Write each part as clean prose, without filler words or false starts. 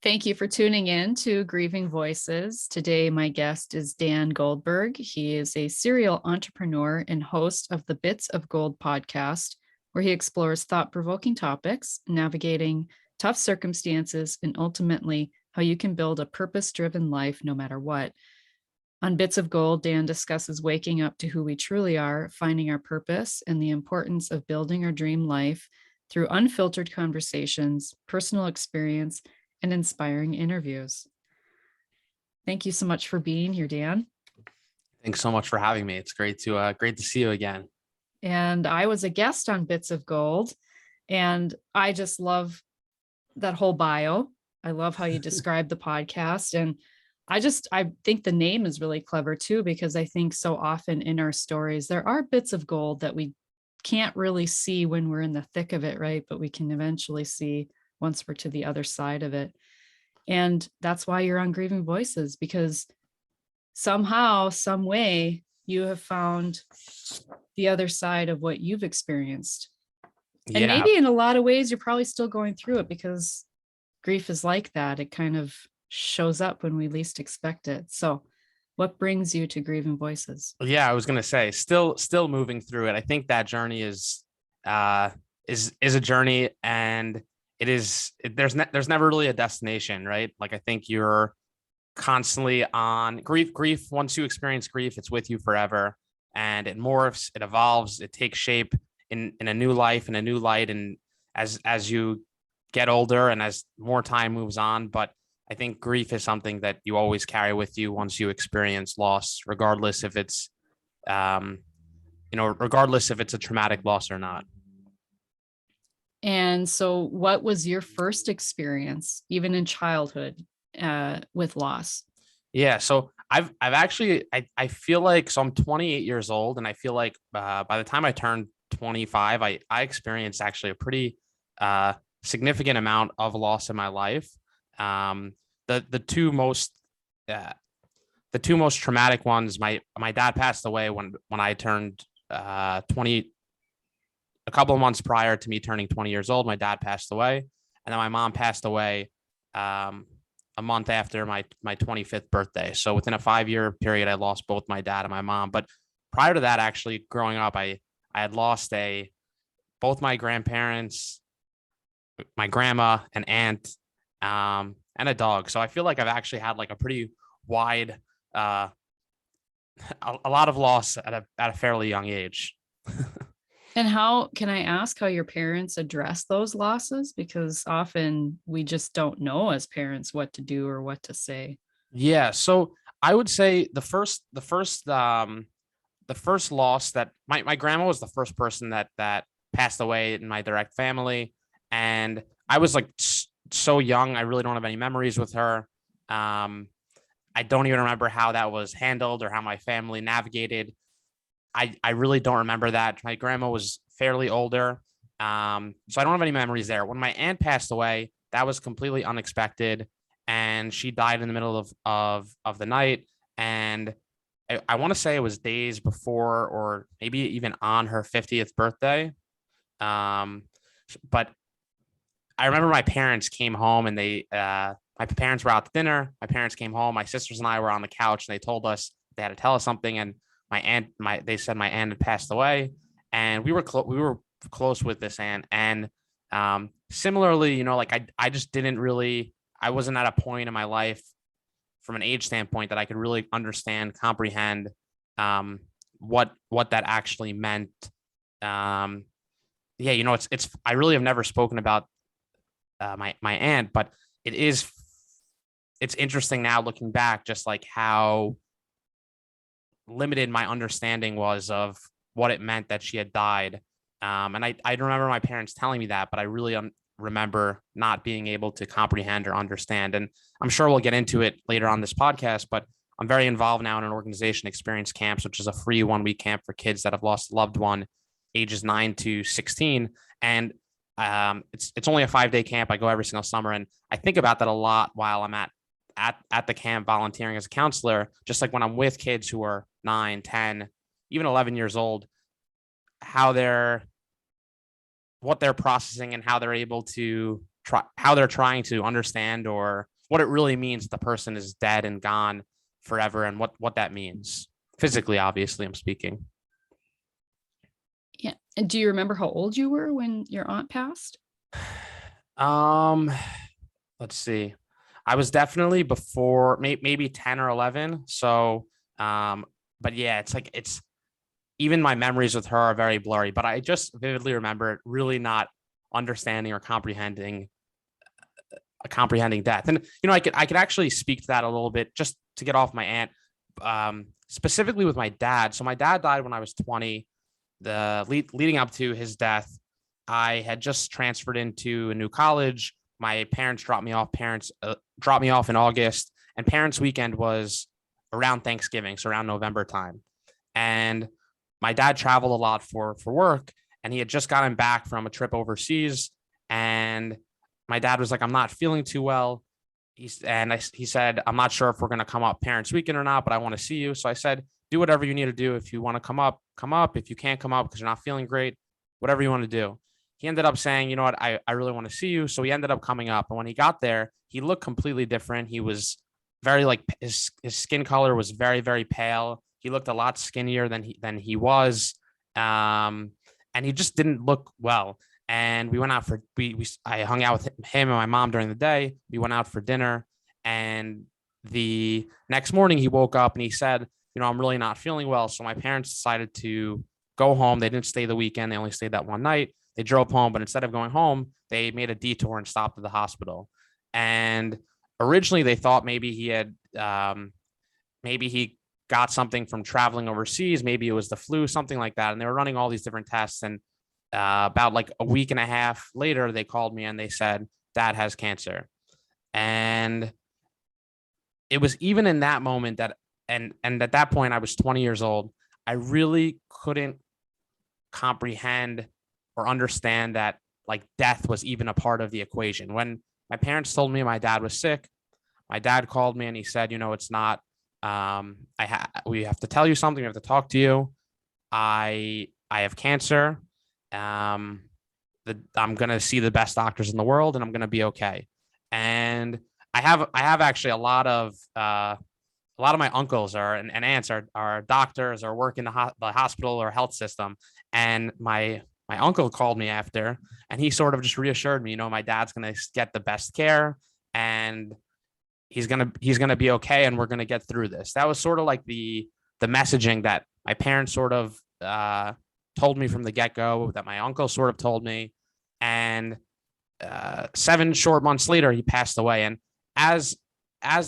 Thank you for tuning in to Grieving Voices. Today, my guest is Dan Goldberg. He is a serial entrepreneur and host of the Bits of Gold podcast, where he explores thought-provoking topics, navigating tough circumstances, and ultimately how you can build a purpose-driven life no matter what. On Bits of Gold, Dan discusses waking up to who we truly are, finding our purpose, and the importance of building our dream life through unfiltered conversations, personal experience, and inspiring interviews. Thank you so much for being here, Dan. Thanks so much for having me. It's great to see you again. And I was a guest on Bits of Gold, and I just love that whole bio. I love how you describe the podcast. And I think the name is really clever too, because I think so often in our stories, there are bits of gold that we can't really see when we're in the thick of it, right? But we can eventually see once we're to the other side of it. And that's why you're on Grieving Voices, because somehow, some way, you have found the other side of what you've experienced. Yeah. And maybe in a lot of ways, you're probably still going through it, because grief is like that. It kind of shows up when we least expect it. So what brings you to Grieving Voices? Yeah, I was going to say, still moving through it. I think that journey is a journey, and there's never really a destination, right? Like, I think you're constantly on grief. Once you experience grief, it's with you forever, and it morphs, it evolves, it takes shape in a new life, in a new light. And as you get older and as more time moves on, but I think grief is something that you always carry with you once you experience loss, regardless if it's regardless if it's a traumatic loss or not. And so what was your first experience, even in childhood, with loss? Yeah. So I feel like, so I'm 28 years old, and I feel like by the time I turned 25, I experienced actually a pretty significant amount of loss in my life. The two most traumatic ones, my dad passed away when I turned 20. A couple of months prior to me turning 20 years old, my dad passed away, and then my mom passed away a month after my 25th birthday. So within a 5-year period, I lost both my dad and my mom. But prior to that, actually growing up, I had lost both my grandparents, my grandma, an aunt, and a dog. So I feel like I've actually had like a pretty wide, a lot of loss at a fairly young age. And how can I ask how your parents address those losses? Because often we just don't know as parents what to do or what to say. Yeah. So I would say the first loss that my grandma was the first person that passed away in my direct family. And I was like so young. I really don't have any memories with her. I don't even remember how that was handled or how my family navigated. I really don't remember that. My grandma was fairly older. So I don't have any memories there. When my aunt passed away, that was completely unexpected, and she died in the middle of the night. And I want to say it was days before, or maybe even on her 50th birthday. But I remember my parents came home, and my parents were out to dinner. My parents came home. My sisters and I were on the couch, and they told us they had to tell us something. And they said my aunt had passed away, and we were close with this aunt. And similarly, like I just didn't really, I wasn't at a point in my life from an age standpoint that I could really understand, comprehend what that actually meant. Yeah, it's I really have never spoken about my aunt, but it's interesting now looking back, just like how limited my understanding was of what it meant that she had died. And I remember my parents telling me that, but I really remember not being able to comprehend or understand. And I'm sure we'll get into it later on this podcast, but I'm very involved now in an organization, Experience Camps, which is a free 1-week camp for kids that have lost a loved one ages 9 to 16. And it's only a 5-day camp. I go every single summer, and I think about that a lot while I'm at the camp volunteering as a counselor. Just like when I'm with kids who are 9, 10, even 11 years old, what they're processing and how they're able to how they're trying to understand or what it really means the person is dead and gone forever, and what that means physically. Obviously, I'm speaking. Yeah. And do you remember how old you were when your aunt passed? Um, let's see. I was definitely before maybe 10 or 11. So, um, but yeah, it's like it's even my memories with her are very blurry, but I just vividly remember really not understanding or comprehending death. And I could actually speak to that a little bit just to get off my aunt, specifically with my dad. So my dad died when I was 20. Leading up to his death, I had just transferred into a new college. My parents dropped me off. Parents dropped me off in August, and Parents Weekend was around Thanksgiving, so around November time. And my dad traveled a lot for work, and he had just gotten back from a trip overseas. And my dad was like, "I'm not feeling too well." He said, "I'm not sure if we're going to come up Parents Weekend or not, but I want to see you." So I said, "Do whatever you need to do. If you want to come up, come up. If you can't come up because you're not feeling great, whatever you want to do." He ended up saying, "You know what? I really want to see you." So he ended up coming up. And when he got there, he looked completely different. He was very like his skin color was very, very pale. He looked a lot skinnier than he was. Um, and he just didn't look well. And we went out for we I hung out with him and my mom during the day. We went out for dinner, and the next morning he woke up and he said, "I'm really not feeling well." So my parents decided to go home. They didn't stay the weekend. They only stayed that one night. They drove home, but instead of going home, they made a detour and stopped at the hospital. And originally they thought maybe he got something from traveling overseas. Maybe it was the flu, something like that. And they were running all these different tests. And about like a week and a half later, they called me and they said, "Dad has cancer." And it was even in that moment and at that point I was 20 years old. I really couldn't comprehend or understand that like death was even a part of the equation. When my parents told me my dad was sick, my dad called me and he said, "It's not. We have to tell you something. We have to talk to you. I have cancer. Um, I'm gonna see the best doctors in the world, and I'm gonna be okay." And I have actually a lot of my uncles and aunts are doctors or work in the hospital or health system. And my uncle called me after, and he sort of just reassured me, my dad's gonna get the best care, and he's gonna be okay, and we're gonna get through this. That was sort of like the messaging that my parents sort of told me from the get go, that my uncle sort of told me. And 7 short months later, he passed away. And as as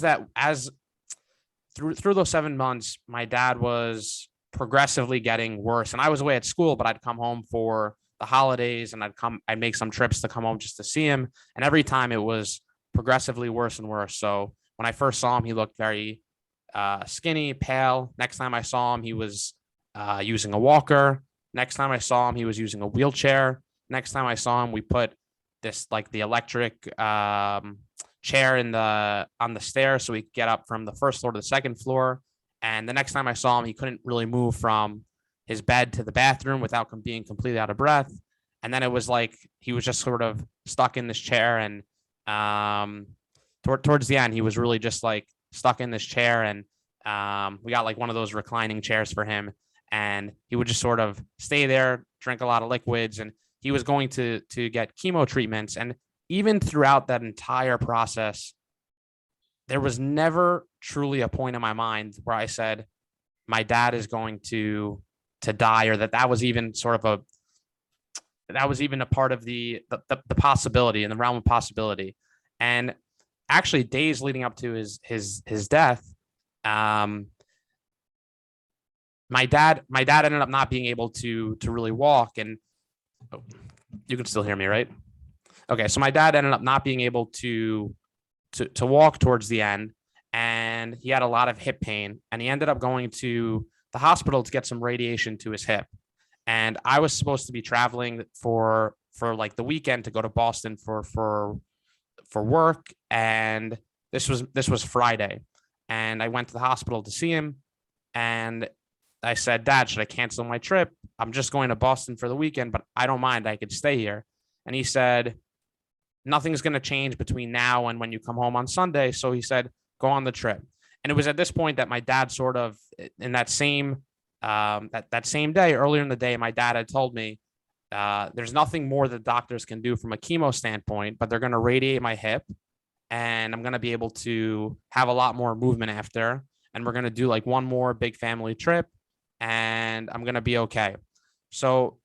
through those 7 months, my dad was progressively getting worse. And I was away at school, but I'd come home for the holidays, and I'd make some trips to come home just to see him. And every time it was progressively worse and worse. So when I first saw him, he looked very skinny, pale. Next time I saw him, he was using a walker. Next time I saw him, he was using a wheelchair. Next time I saw him, we put this like the electric chair on the stairs so he could get up from the first floor to the second floor. And the next time I saw him, he couldn't really move from his bed to the bathroom without being completely out of breath. And then it was like he was just sort of stuck in this chair. And towards the end, he was really just like stuck in this chair. And we got like one of those reclining chairs for him. And he would just sort of stay there, drink a lot of liquids, and he was going to get chemo treatments. And even throughout that entire process, there was never truly a point in my mind where I said, my dad is going to die, or that was even sort of that was even a part of the possibility, in the realm of possibility. And actually, days leading up to his death, my dad ended up not being able to really walk. And oh, you can still hear me, right? Okay, so my dad ended up not being able to walk towards the end, and he had a lot of hip pain, and he ended up going to the hospital to get some radiation to his hip. And I was supposed to be traveling for like the weekend to go to Boston for work, and this was Friday. And I went to the hospital to see him, and I said, "Dad, should I cancel my trip? I'm just going to Boston for the weekend, but I don't mind. I could stay here." And he said, nothing's going to change between now and when you come home on Sunday. So he said, go on the trip. And it was at this point that my dad sort of, in that same that same day, earlier in the day, my dad had told me, there's nothing more that doctors can do from a chemo standpoint, but they're going to radiate my hip, and I'm going to be able to have a lot more movement after. And we're going to do like one more big family trip, and I'm going to be okay. So,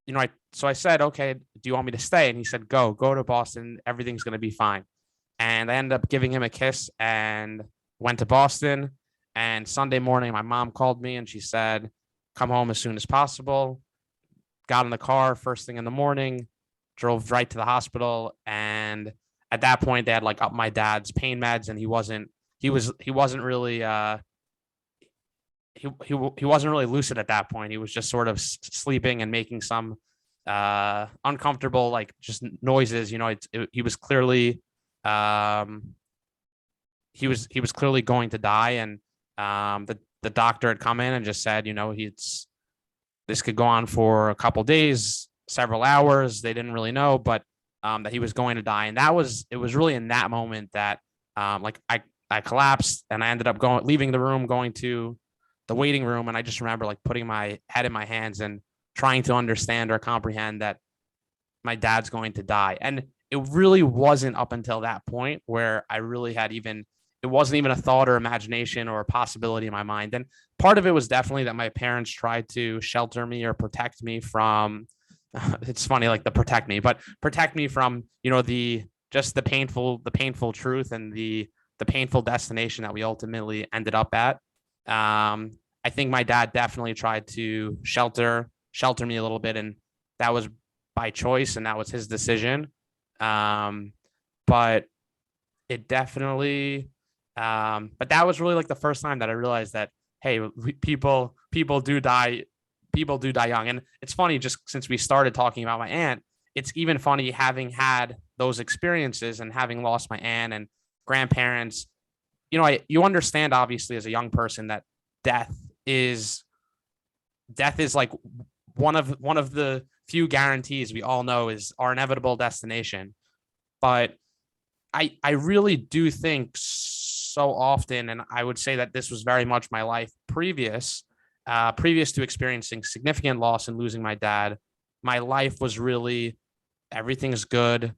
I said, okay, do you want me to stay? And he said, go to Boston. Everything's going to be fine. And I ended up giving him a kiss and went to Boston. And Sunday morning, my mom called me and she said, come home as soon as possible. Got in the car first thing in the morning, drove right to the hospital. And at that point, they had like up my dad's pain meds, and he wasn't really he wasn't really lucid at that point. He was just sort of sleeping and making some uncomfortable, like, just noises. He was clearly he was clearly going to die. And the doctor had come in and just said, this could go on for a couple days, several hours. They didn't really know, but that he was going to die. And it was really in that moment that I collapsed, and I ended up leaving the room, going to the waiting room. And I just remember like putting my head in my hands and trying to understand or comprehend that my dad's going to die. And it really wasn't up until that point where I really had it wasn't even a thought or imagination or a possibility in my mind. And part of it was definitely that my parents tried to shelter me or protect me from, it's funny, like protect me from, the painful truth and the painful destination that we ultimately ended up at. I think my dad definitely tried to shelter me a little bit, and that was by choice, and that was his decision. But it definitely, but that was really like the first time that I realized that, hey, people do die young. And it's funny, just since we started talking about my aunt, it's even funny having had those experiences and having lost my aunt and grandparents. You understand, obviously, as a young person, that death is like one of the few guarantees we all know is our inevitable destination. But I really do think so often, and I would say that this was very much my life previous to experiencing significant loss and losing my dad. My life was really, everything's good.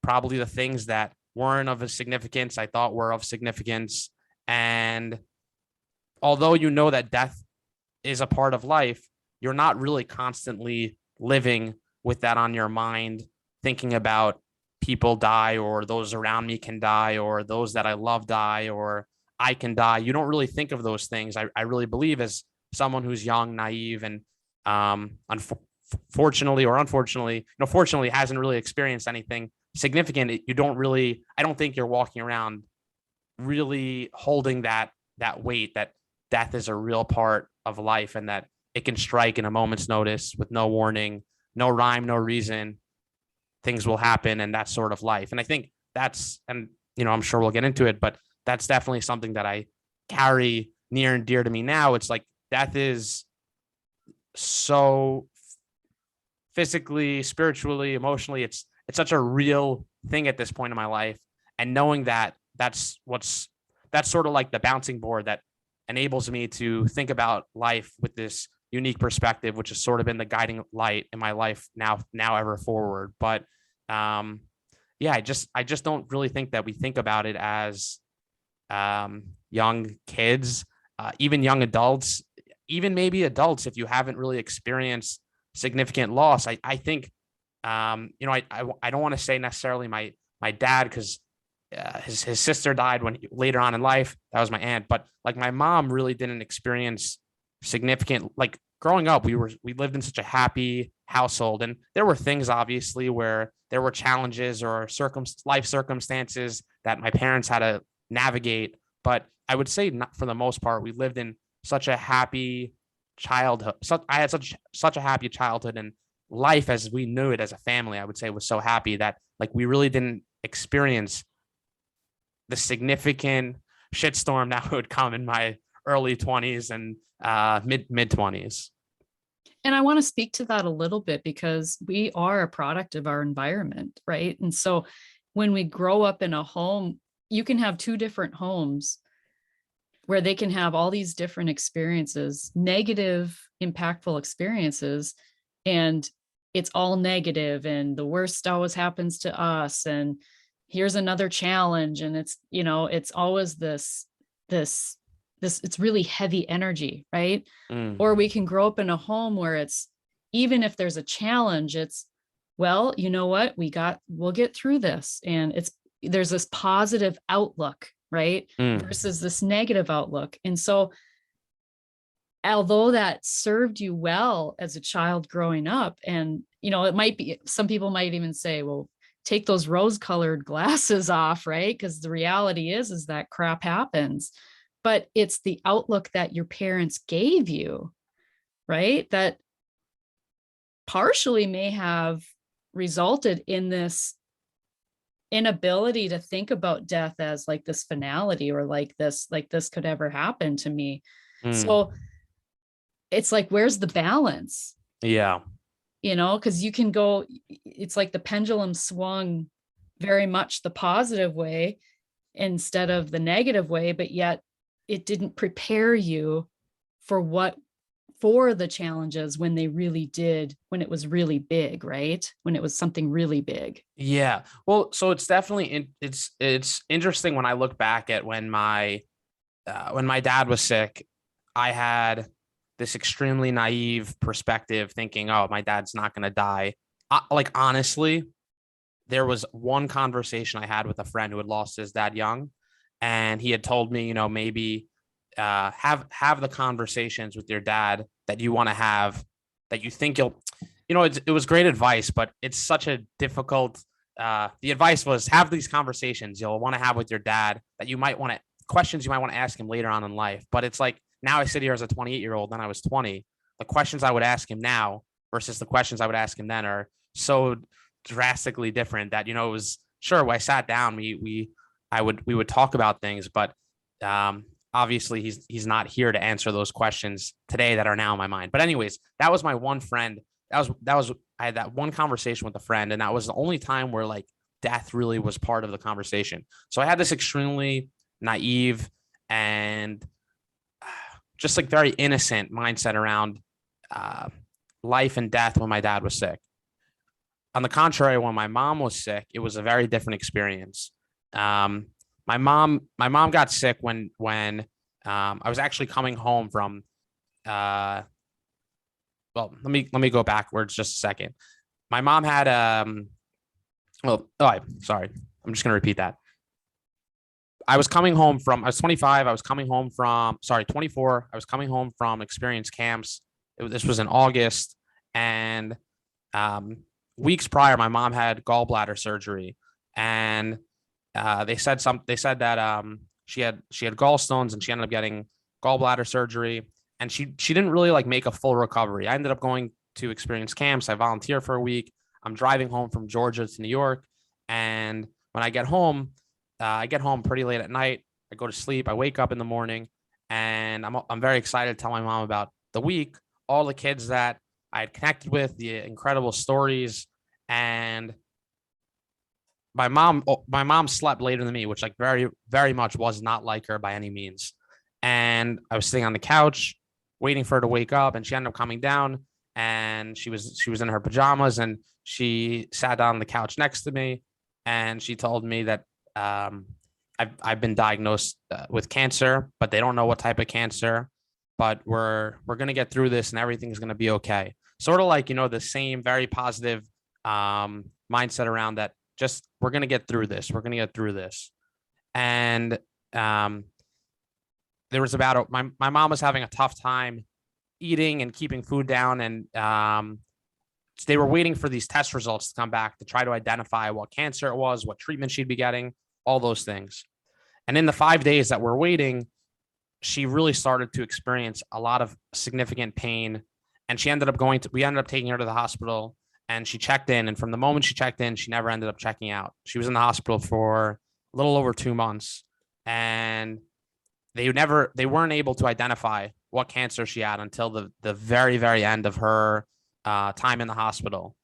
Probably the things that weren't of a significance I thought were of significance. And although that death is a part of life, you're not really constantly living with that on your mind, thinking about people die, or those around me can die, or those that I love die, or I can die. You don't really think of those things. I really believe, as someone who's young, naive, and fortunately or unfortunately, fortunately hasn't really experienced anything significant. I don't think you're walking around really holding that weight that death is a real part of life, and that it can strike in a moment's notice with no warning, no rhyme, no reason. Things will happen, and that's sort of life. And I think I'm sure we'll get into it, but that's definitely something that I carry near and dear to me now. It's like death is so physically, spiritually, emotionally, it's such a real thing at this point in my life. And knowing that that's sort of like the bouncing board that enables me to think about life with this unique perspective, which has sort of been the guiding light in my life now ever forward. But yeah, I just don't really think that we think about it as young kids, even young adults, even maybe adults, if you haven't really experienced significant loss. I think, I don't want to say necessarily my dad, because his sister died later on in life. That was my aunt. But like my mom really didn't experience significant, like growing up, we lived in such a happy household, and there were things obviously where there were challenges or life circumstances that my parents had to navigate. But I would say, not for the most part, we lived in such a happy childhood. I had such a happy childhood, and life as we knew it as a family, I would say, was so happy that like we really didn't experience the significant shitstorm that would come in my early 20s and mid 20s. And I want to speak to that a little bit because we are a product of our environment, right? And so when we grow up in a home, you can have two different homes where they can have all these different experiences, negative, impactful experiences, and it's all negative, and the worst always happens to us. And here's another challenge. And it's, it's always this, it's really heavy energy, right? Mm, Or we can grow up in a home where it's, even if there's a challenge, it's, well, you know what, we'll get through this. And there's this positive outlook, right? mm, Versus this negative outlook. And so, although that served you well as a child growing up, and, it might be, some people might even say, well, take those rose colored glasses off, right? Because the reality is that crap happens. But it's the outlook that your parents gave you, right? That partially may have resulted in this inability to think about death as like this finality, or like this could ever happen to me. mm. So it's like, where's the balance? Yeah. Because you can go, it's like the pendulum swung very much the positive way instead of the negative way, but yet it didn't prepare you for the challenges when when it was really big, right? When it was something really big. Yeah. Well, so it's definitely it's interesting when I look back at when my dad was sick. I had this extremely naive perspective, thinking, "Oh, my dad's not going to die." Like honestly, there was one conversation I had with a friend who had lost his dad young, and he had told me, maybe have the conversations with your dad that you want to have, that you think you'll, it was great advice, but it's such a difficult. The advice was, have these conversations you'll want to have with your dad, that you might want to, questions you might want to ask him later on in life. But it's like, now I sit here as a 28-year-old, then I was 20. The questions I would ask him now versus the questions I would ask him then are so drastically different that, it was sure, when I sat down, we would talk about things, but obviously he's not here to answer those questions today that are now in my mind. But anyways, that was my one friend. That was I had that one conversation with a friend, and that was the only time where like death really was part of the conversation. So I had this extremely naive and just like very innocent mindset around uh, life and death when my dad was sick. On the contrary, when my mom was sick, it was a very different experience. Um, my mom got sick when I was actually coming home from. Uh, well, let me go backwards just a second. My mom had sorry, I'm just gonna repeat that. I was coming home from. I was 25. I was coming home from. Sorry, 24. I was coming home from experience camps. This was in August, and um, weeks prior, my mom had gallbladder surgery, and they said that she had gallstones, and she ended up getting gallbladder surgery, and she didn't really like make a full recovery. I ended up going to experience camps. I volunteered for a week. I'm driving home from Georgia to New York, and when I get home pretty late at night. I go to sleep. I wake up in the morning, and I'm very excited to tell my mom about the week, all the kids that I had connected with, the incredible stories, and my mom slept later than me, which like very very much was not like her by any means. And I was sitting on the couch waiting for her to wake up, and she ended up coming down, and she was in her pajamas, and she sat down on the couch next to me, and she told me that um, I've been diagnosed with cancer, but they don't know what type of cancer. But we're gonna get through this, and everything's gonna be okay. Sort of like, the same very positive mindset around that. Just, we're gonna get through this. We're gonna get through this. And um, there was my mom was having a tough time eating and keeping food down, and they were waiting for these test results to come back to try to identify what cancer it was, what treatment she'd be getting, all those things. And in the 5 days that we're waiting, she really started to experience a lot of significant pain. And we ended up taking her to the hospital, and she checked in. And from the moment she checked in, she never ended up checking out. She was in the hospital for a little over 2 months, and they weren't able to identify what cancer she had until the very, very end of her time in the hospital.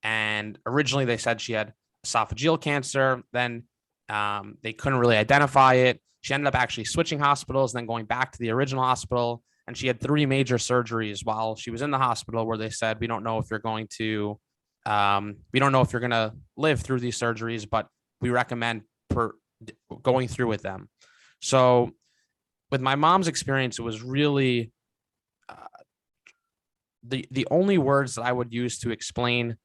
And originally they said she had esophageal cancer. Then they couldn't really identify it. She ended up actually switching hospitals and then going back to the original hospital. And she had 3 major surgeries while she was in the hospital, where they said, we don't know if you're going to, we don't know if you're going to live through these surgeries, but we recommend going through with them. So with my mom's experience, it was really the only words that I would use to explain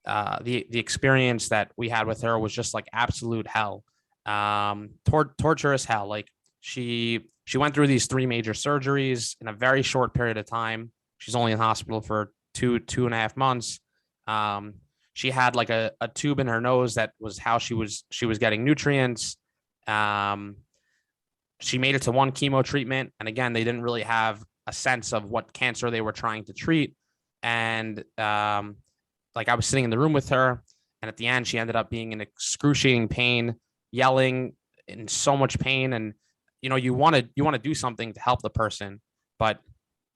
the experience that we had with her was just like absolute hell, torturous hell. Like she went through these 3 major surgeries in a very short period of time. She's only in hospital for 2.5 months. She had like a tube in her nose that was how she was getting nutrients. She made it to 1 chemo treatment, and again, they didn't really have a sense of what cancer they were trying to treat. And like I was sitting in the room with her, and at the end, she ended up being in excruciating pain, yelling in so much pain. And you want to do something to help the person, but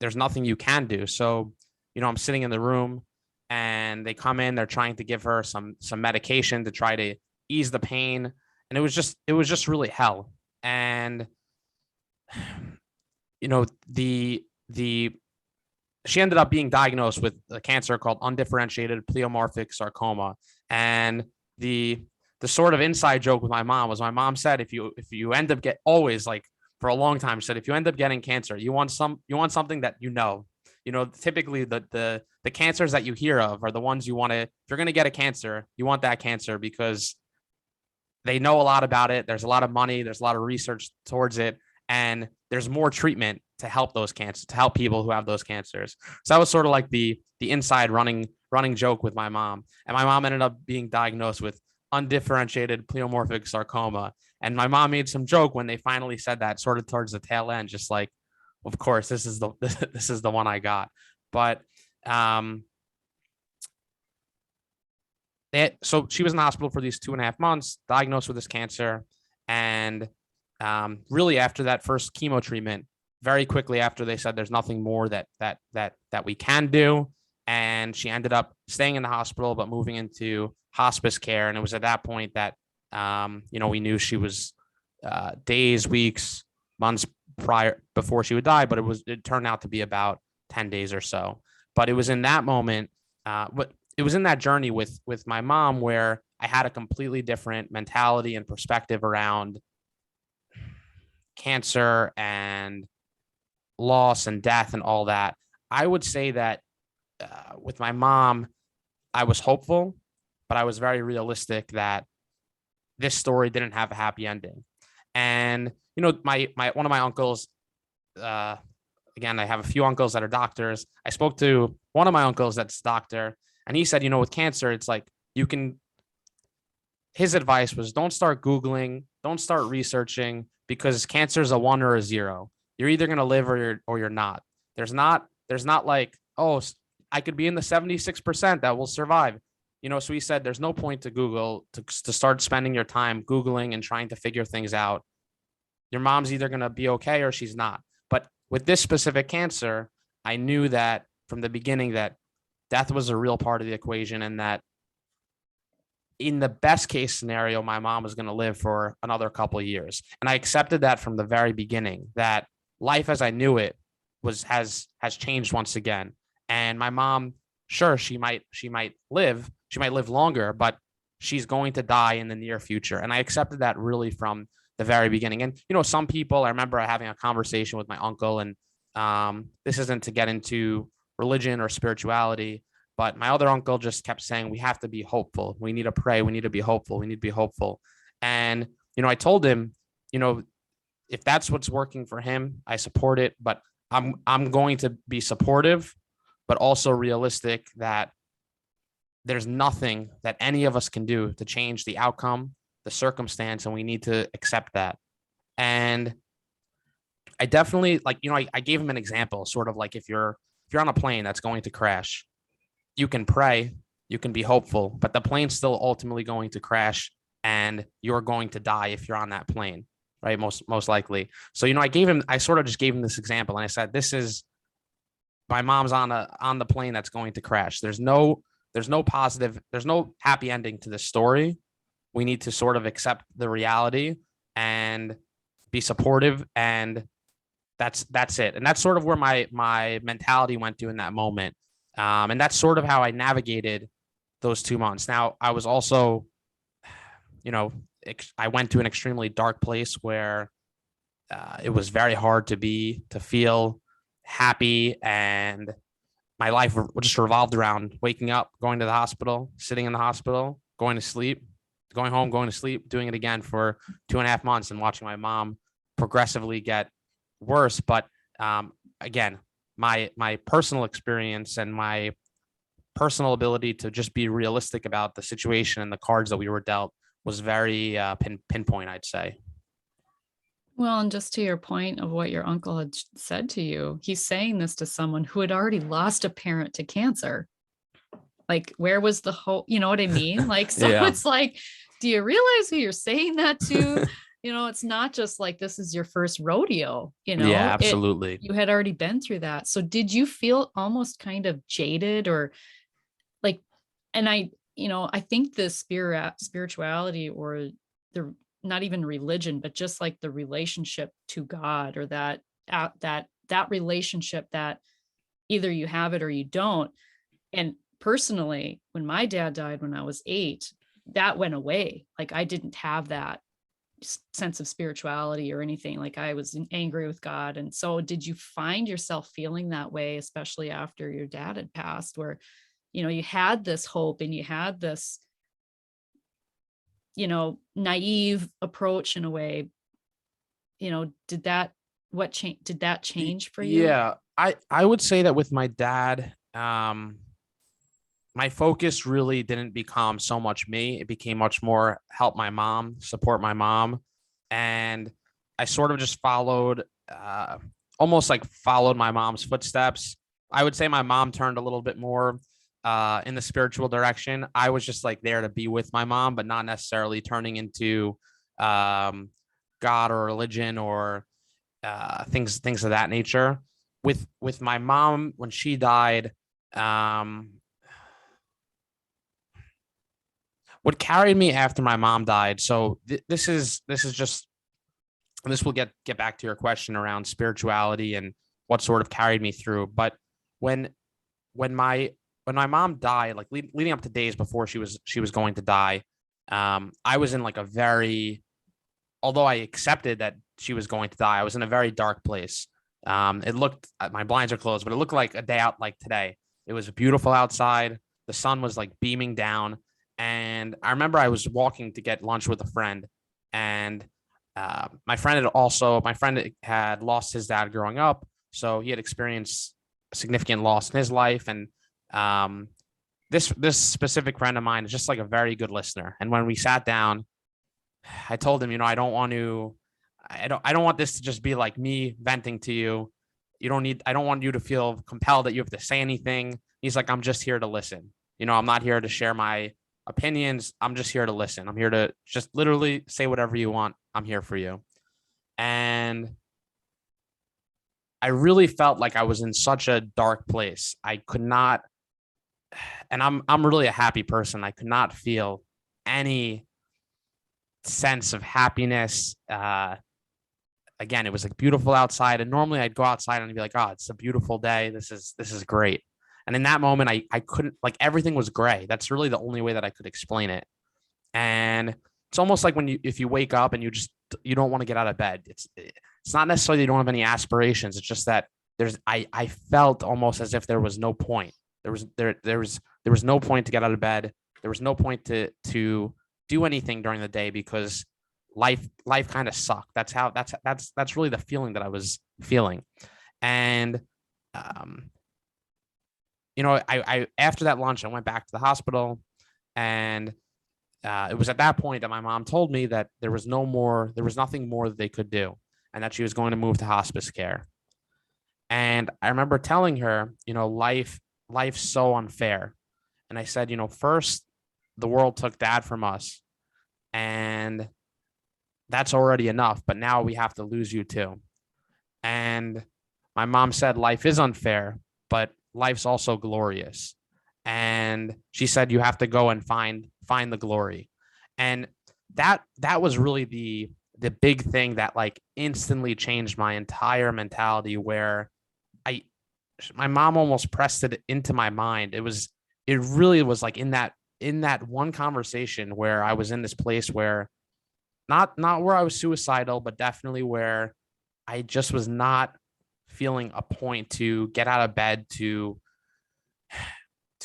there's nothing you can do. So I'm sitting in the room, and they come in, they're trying to give her some medication to try to ease the pain, and it was just really hell. And the she ended up being diagnosed with a cancer called undifferentiated pleomorphic sarcoma. And the sort of inside joke with my mom was, my mom said, if you end up always, like for a long time, said, if you end up getting cancer, you want something that typically the cancers that you hear of are the ones you want to, if you're going to get a cancer, you want that cancer because they know a lot about it. There's a lot of money. There's a lot of research towards it. And there's more treatment to help those cancers, to help people who have those cancers. So that was sort of like the inside running joke with my mom. And my mom ended up being diagnosed with undifferentiated pleomorphic sarcoma. And my mom made some joke when they finally said that, sort of towards the tail end, just like, of course, this is the one I got. But so she was in the hospital for these 2.5 months, diagnosed with this cancer. And really after that first chemo treatment, very quickly after, they said there's nothing more that we can do. And she ended up staying in the hospital, but moving into hospice care. And it was at that point that, we knew she was days, weeks, months before she would die, but it turned out to be about 10 days or so. But it was in that moment, it was in that journey with my mom where I had a completely different mentality and perspective around cancer and loss and death and all that. I would say that with my mom, I was hopeful, but I was very realistic that this story didn't have a happy ending. And my one of my uncles, again, I have a few uncles that are doctors. I spoke to one of my uncles that's a doctor, and he said, with cancer, it's like his advice was, don't start Googling, don't start researching, because cancer is a 1 or a 0. You're either going to live or you're not. There's not like, oh, I could be in the 76% that will survive. So he said, there's no point to Google, to start spending your time Googling and trying to figure things out. Your mom's either going to be okay or she's not. But with this specific cancer, I knew that from the beginning that death was a real part of the equation, and that in the best case scenario, my mom was going to live for another couple of years. And I accepted that from the very beginning, that life as I knew it has changed once again. And my mom, sure, she might live longer, but she's going to die in the near future. And I accepted that really from the very beginning. And, some people, I remember having a conversation with my uncle, and this isn't to get into religion or spirituality, but my other uncle just kept saying, we have to be hopeful. We need to pray. We need to be hopeful. We need to be hopeful. And, I told him, if that's what's working for him, I support it, but I'm going to be supportive, but also realistic that there's nothing that any of us can do to change the outcome, the circumstance, and we need to accept that. And I definitely, like, I gave him an example, sort of like if you're on a plane that's going to crash, you can pray, you can be hopeful, but the plane's still ultimately going to crash, and you're going to die if you're on that plane, right? Most likely. So, I sort of just gave him this example, and I said, this is my mom's on the plane that's going to crash. There's no positive, there's no happy ending to this story. We need to sort of accept the reality and be supportive, and that's it. And that's sort of where my mentality went to in that moment. And that's sort of how I navigated those 2 months. Now, I was also, you know, I went to an extremely dark place where it was very hard to feel happy, and my life just revolved around waking up, going to the hospital, sitting in the hospital, going to sleep, going home, going to sleep, doing it again for 2.5 months, and watching my mom progressively get worse. But again, my personal experience and my personal ability to just be realistic about the situation and the cards that we were dealt was very pinpoint, I'd say. Well, and just to your point of what your uncle had said to you, he's saying this to someone who had already lost a parent to cancer. Like, where was the hope? You know what I mean? Like, so Yeah. it's like, do you realize who you're saying that to? It's not just like this is your first rodeo, Yeah, absolutely. you had already been through that. So did you feel almost kind of jaded or like, and I think the spirituality or the, not even religion, but just like the relationship to God, or that relationship that either you have it or you don't. And personally, when my dad died when I was 8, that went away. Like, I didn't have that sense of spirituality or anything. Like, I was angry with God. And so did you find yourself feeling that way, especially after your dad had passed, where you had this hope and you had this naive approach in a way? Did that, did that change for you? Yeah, I would say that with my dad, my focus really didn't become so much me. It became much more help my mom, support my mom. And I sort of just followed, almost like followed my mom's footsteps. I would say my mom turned a little bit more in the spiritual direction. I was just like there to be with my mom, but not necessarily turning into um, God or religion or things of that nature. With my mom, when she died, um, what carried me after my mom died. So this is just, and this will get back to your question around spirituality and what sort of carried me through. But when when my when my mom died, like leading up to days before she was going to die, I was in like a very, although I accepted that she was going to die, I was in a very dark place. It looked, my blinds are closed, but it looked like a day out like today. It was beautiful outside. The sun was like beaming down. And I remember I was walking to get lunch with a friend, and my friend had lost his dad growing up. So he had experienced a significant loss in his life. And um, this specific friend of mine is just like a very good listener. And when we sat down, I told him, I don't want this to just be like me venting to you. I don't want you to feel compelled that you have to say anything. He's like, I'm just here to listen. I'm not here to share my opinions. I'm just here to listen. I'm here to just literally say whatever you want. I'm here for you. And I really felt like I was in such a dark place. I could not, and I'm really a happy person. I could not feel any sense of happiness. Again, it was like beautiful outside, and normally I'd go outside and I'd be like, "Oh, it's a beautiful day. This is great." And in that moment, I couldn't, like, everything was gray. That's really the only way that I could explain it. And it's almost like when if you wake up and you don't want to get out of bed. It's not necessarily you don't have any aspirations. It's just that I felt almost as if there was no point. There was no point to get out of bed. There was no point to do anything during the day because life kind of sucked. That's really the feeling that I was feeling. And um, I after that lunch, I went back to the hospital, and it was at that point that my mom told me that there was nothing more that they could do, and that she was going to move to hospice care. And I remember telling her, life's so unfair. And I said, first the world took dad from us, and that's already enough. But now we have to lose you too. And my mom said, life is unfair, but life's also glorious. And she said, you have to go and find the glory. And that was really the big thing that like instantly changed my entire mentality, where I my mom almost pressed it into my mind. It really was like in that one conversation where I was in this place where not where I was suicidal, but definitely where I just was not feeling a point to get out of bed to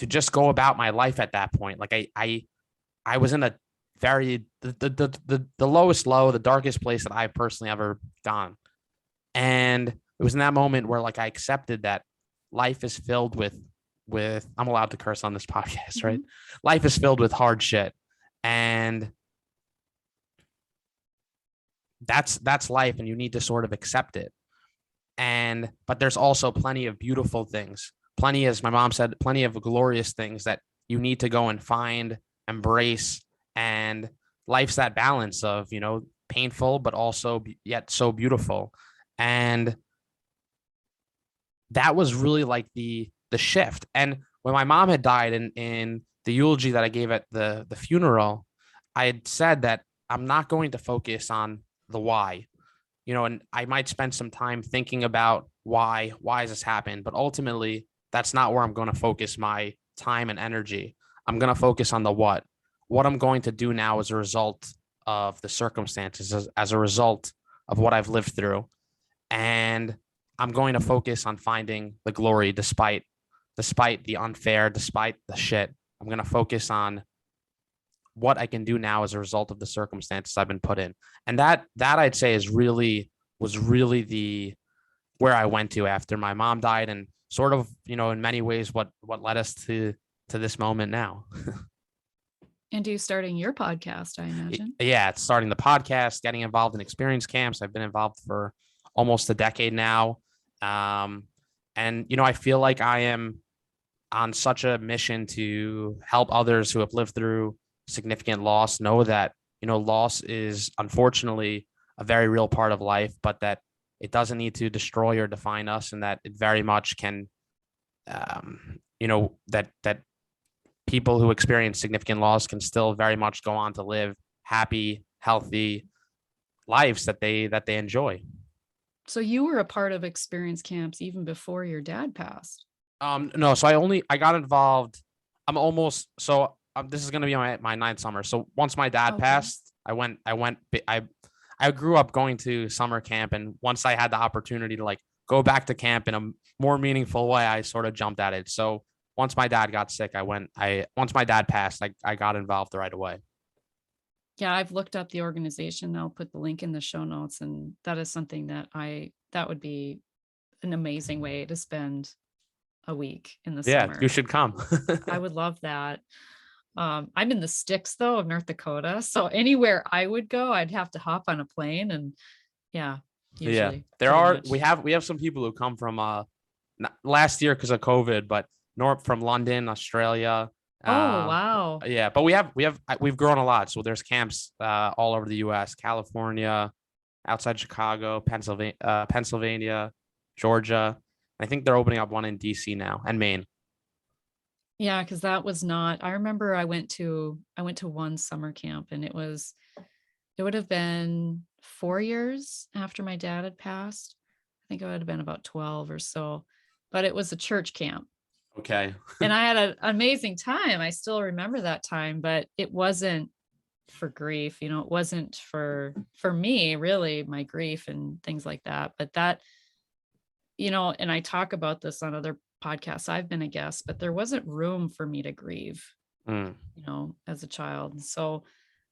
just go about my life at that point. Like I was in a very the lowest low, the darkest place that I personally ever gone. And it was in that moment where like I accepted that life is filled with I'm allowed to curse on this podcast, right? Mhm. Life is filled with hard shit. And that's life, and you need to sort of accept it. And but there's also plenty of beautiful things, plenty, as my mom said, plenty of glorious things that you need to go and find, embrace. And life's that balance of, painful but also yet so beautiful. And that was really like the shift. And when my mom had died, in the eulogy that I gave at the funeral, I had said that I'm not going to focus on the why, and I might spend some time thinking about why has this happened, but ultimately that's not where I'm going to focus my time and energy. I'm going to focus on the what I'm going to do now as a result of the circumstances, as a result of what I've lived through. And I'm going to focus on finding the glory despite the unfair, despite the shit. I'm going to focus on what I can do now as a result of the circumstances I've been put in. And that I'd say was really the where I went to after my mom died, and sort of, in many ways what led us to this moment now. And you starting your podcast, I imagine. Yeah, it's starting the podcast, getting involved in experience camps. I've been involved for almost a decade now. And I feel like I am on such a mission to help others who have lived through significant loss know that, loss is unfortunately a very real part of life, but that it doesn't need to destroy or define us, and that it very much can, that people who experience significant loss can still very much go on to live happy, healthy lives that they enjoy. So you were a part of experience camps even before your dad passed. No, so I got involved. I'm almost so this is gonna be my ninth summer. So once my dad Okay. passed, I grew up going to summer camp, and once I had the opportunity to like go back to camp in a more meaningful way, I sort of jumped at it. So once my dad got sick, once my dad passed, I got involved right away. Yeah, I've looked up the organization. I'll put the link in the show notes. And that is something that would be an amazing way to spend a week in the Yeah, you summer. should come. I would love that. I'm in the sticks though of North Dakota. So anywhere I would go, I'd have to hop on a plane and yeah, Yeah, usually there pretty are much. we have some people who come from last year because of COVID, but north from London, Australia. Oh, Uh, wow. yeah, but we've grown a lot. So there's camps all over the U.S., California, outside Chicago, Pennsylvania, Georgia. I think they're opening up one in D.C. now, and Maine. Yeah, because that was not, I remember I went to one summer camp and it would have been 4 years after my dad had passed. I think it would have been about 12 or so, but it was a church camp. Okay. And I had an amazing time. I still remember that time, but it wasn't for grief, it wasn't for me, really, my grief and things like that. But that, and I talk about this on other podcasts. I've been a guest, but there wasn't room for me to grieve, Mm. as a child. So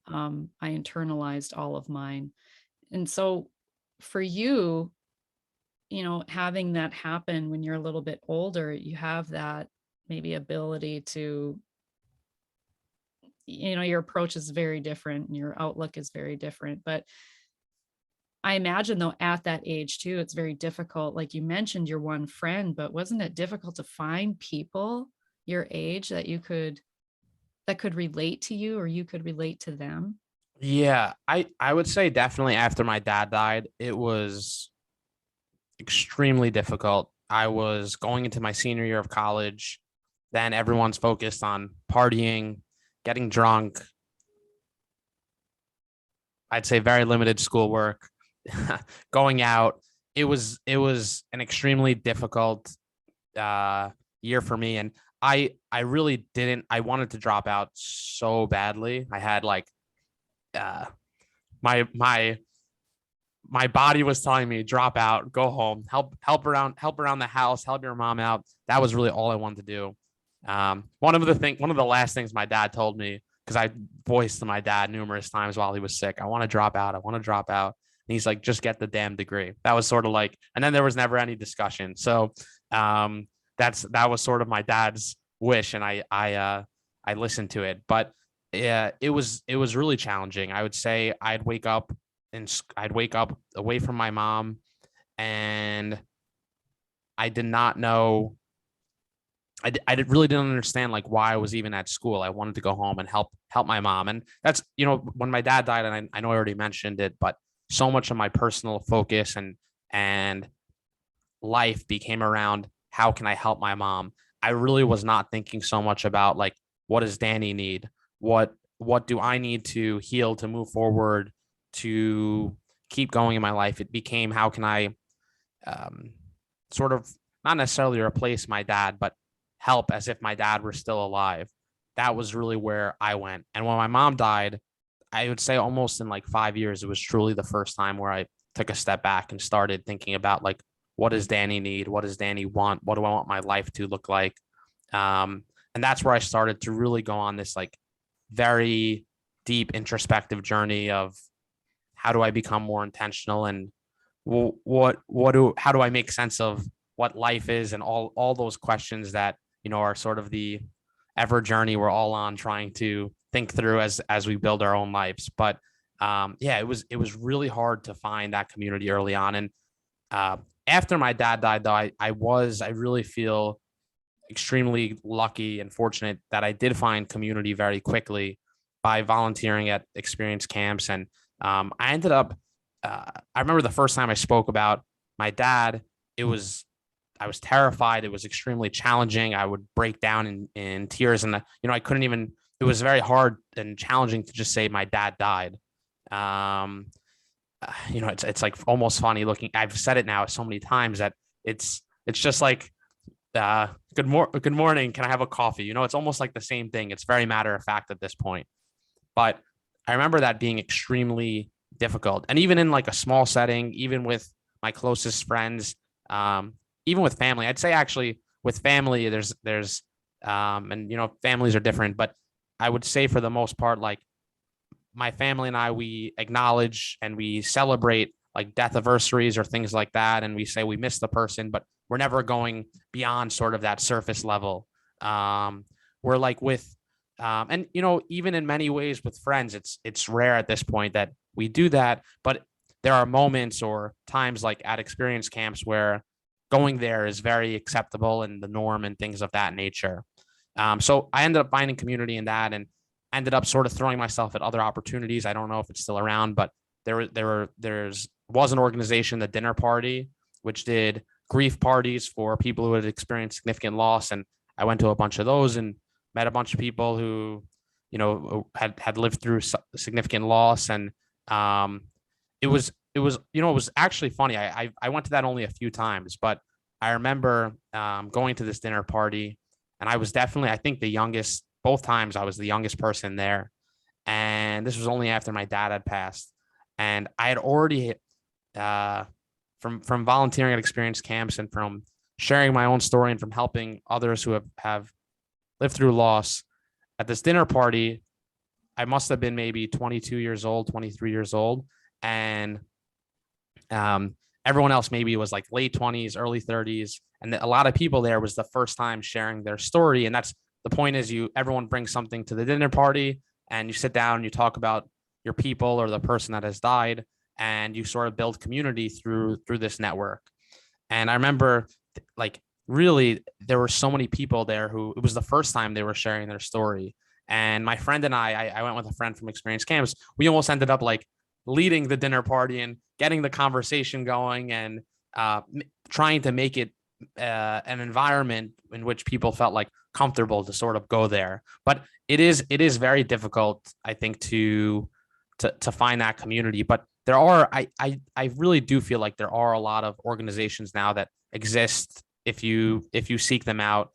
I internalized all of mine. And so for you, having that happen when you're a little bit older, you have that maybe ability to, your approach is very different and your outlook is very different. But I imagine though, at that age too, it's very difficult. Like you mentioned your one friend, but wasn't it difficult to find people your age that could relate to you or you could relate to them? Yeah, I would say definitely after my dad died, it was extremely difficult. I was going into my senior year of college. Then everyone's focused on partying, getting drunk. I'd say very limited schoolwork, going out. It was an extremely difficult uh, year for me, and I really didn't. I wanted to drop out so badly. I had like uh, my my body was telling me drop out, go home, help around the house, help your mom out. That was really all I wanted to do. One of the last things my dad told me, because I voiced to my dad numerous times while he was sick, I want to drop out, I want to drop out. And he's like, just get the damn degree. That was sort of like, and then there was never any discussion. So um, that was sort of my dad's wish, and I listened to it. But yeah, it was really challenging. I would say I'd wake up away from my mom, and I did not know. Really didn't understand like why I was even at school. I wanted to go home and help my mom, and that's when my dad died, and I know I already mentioned it, but so much of my personal focus and life became around how can I help my mom. I really was not thinking so much about like what does Danny need, what do I need to heal to move forward to keep going in my life. It became how can I um, sort of not necessarily replace my dad, but help as if my dad were still alive. That was really where I went. And when my mom died, I would say almost in like 5 years, it was truly the first time where I took a step back and started thinking about like, what does Danny need? What does Danny want? What do I want my life to look like? And that's where I started to really go on this like very deep introspective journey of how do I become more intentional and how do I make sense of what life is and all those questions that are sort of the ever journey we're all on trying to think through as we build our own lives. But yeah, it was really hard to find that community early on. And uh, after my dad died, though, I really feel extremely lucky and fortunate that I did find community very quickly by volunteering at experience camps. And I ended up, I remember the first time I spoke about my dad, it was, I was terrified. It was extremely challenging. I would break down in tears, and I couldn't even, it was very hard and challenging to just say my dad died. Um, it's like almost funny looking. I've said it now so many times that it's just like good morning, can I have a coffee? It's almost like the same thing. It's very matter of fact at this point. But I remember that being extremely difficult, and even in like a small setting, even with my closest friends, um, even with family, I'd say actually with family there's and families are different, but I would say for the most part, like my family and I, we acknowledge and we celebrate like death anniversaries or things like that. And we say we miss the person, but we're never going beyond sort of that surface level. We're like and even in many ways with friends, it's rare at this point that we do that, but there are moments or times like at experience camps where going there is very acceptable and the norm and things of that nature. So I ended up finding community in that, and ended up sort of throwing myself at other opportunities. I don't know if it's still around, but there's was an organization, the Dinner Party, which did grief parties for people who had experienced significant loss, and I went to a bunch of those and met a bunch of people who had lived through significant loss. And um, it was actually funny. I went to that only a few times, but I remember going to this dinner party, and I was definitely, I think, the youngest. Both times I was the youngest person there, and this was only after my dad had passed, and I had already uh, from volunteering at experience camps and from sharing my own story and from helping others who have lived through loss. At this dinner party, I must have been maybe 22 years old, 23 years old, and everyone else maybe was like late 20s, early 30s, and a lot of people there was the first time sharing their story. And that's the point, is everyone brings something to the dinner party, and you sit down and you talk about your people or the person that has died, and you sort of build community through this network. And I remember like really there were so many people there who it was the first time they were sharing their story, And my friend and I went with a friend from Experience Campus. We almost ended up like leading the dinner party and getting the conversation going and trying to make it an environment in which people felt like comfortable to sort of go there. But it is very difficult, I think, to find that community. But there are I really do feel like there are a lot of organizations now that exist if you seek them out,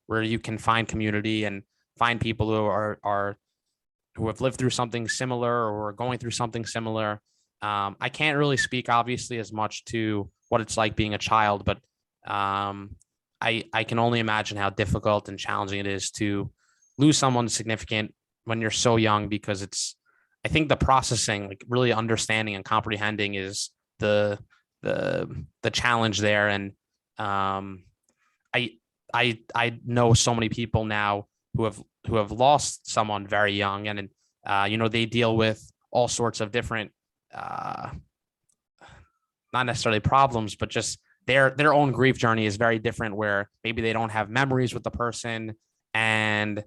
where you can find community and find people who are who have lived through something similar or are going through something similar. I can't really speak obviously as much to what it's like being a child, but I can only imagine how difficult and challenging it is to lose someone significant when you're so young, because I think the processing, like really understanding and comprehending, is the the challenge there. And I I know so many people now who have lost someone very young, and they deal with all sorts of different not necessarily problems, but just their own grief journey is very different, where maybe they don't have memories with the person, and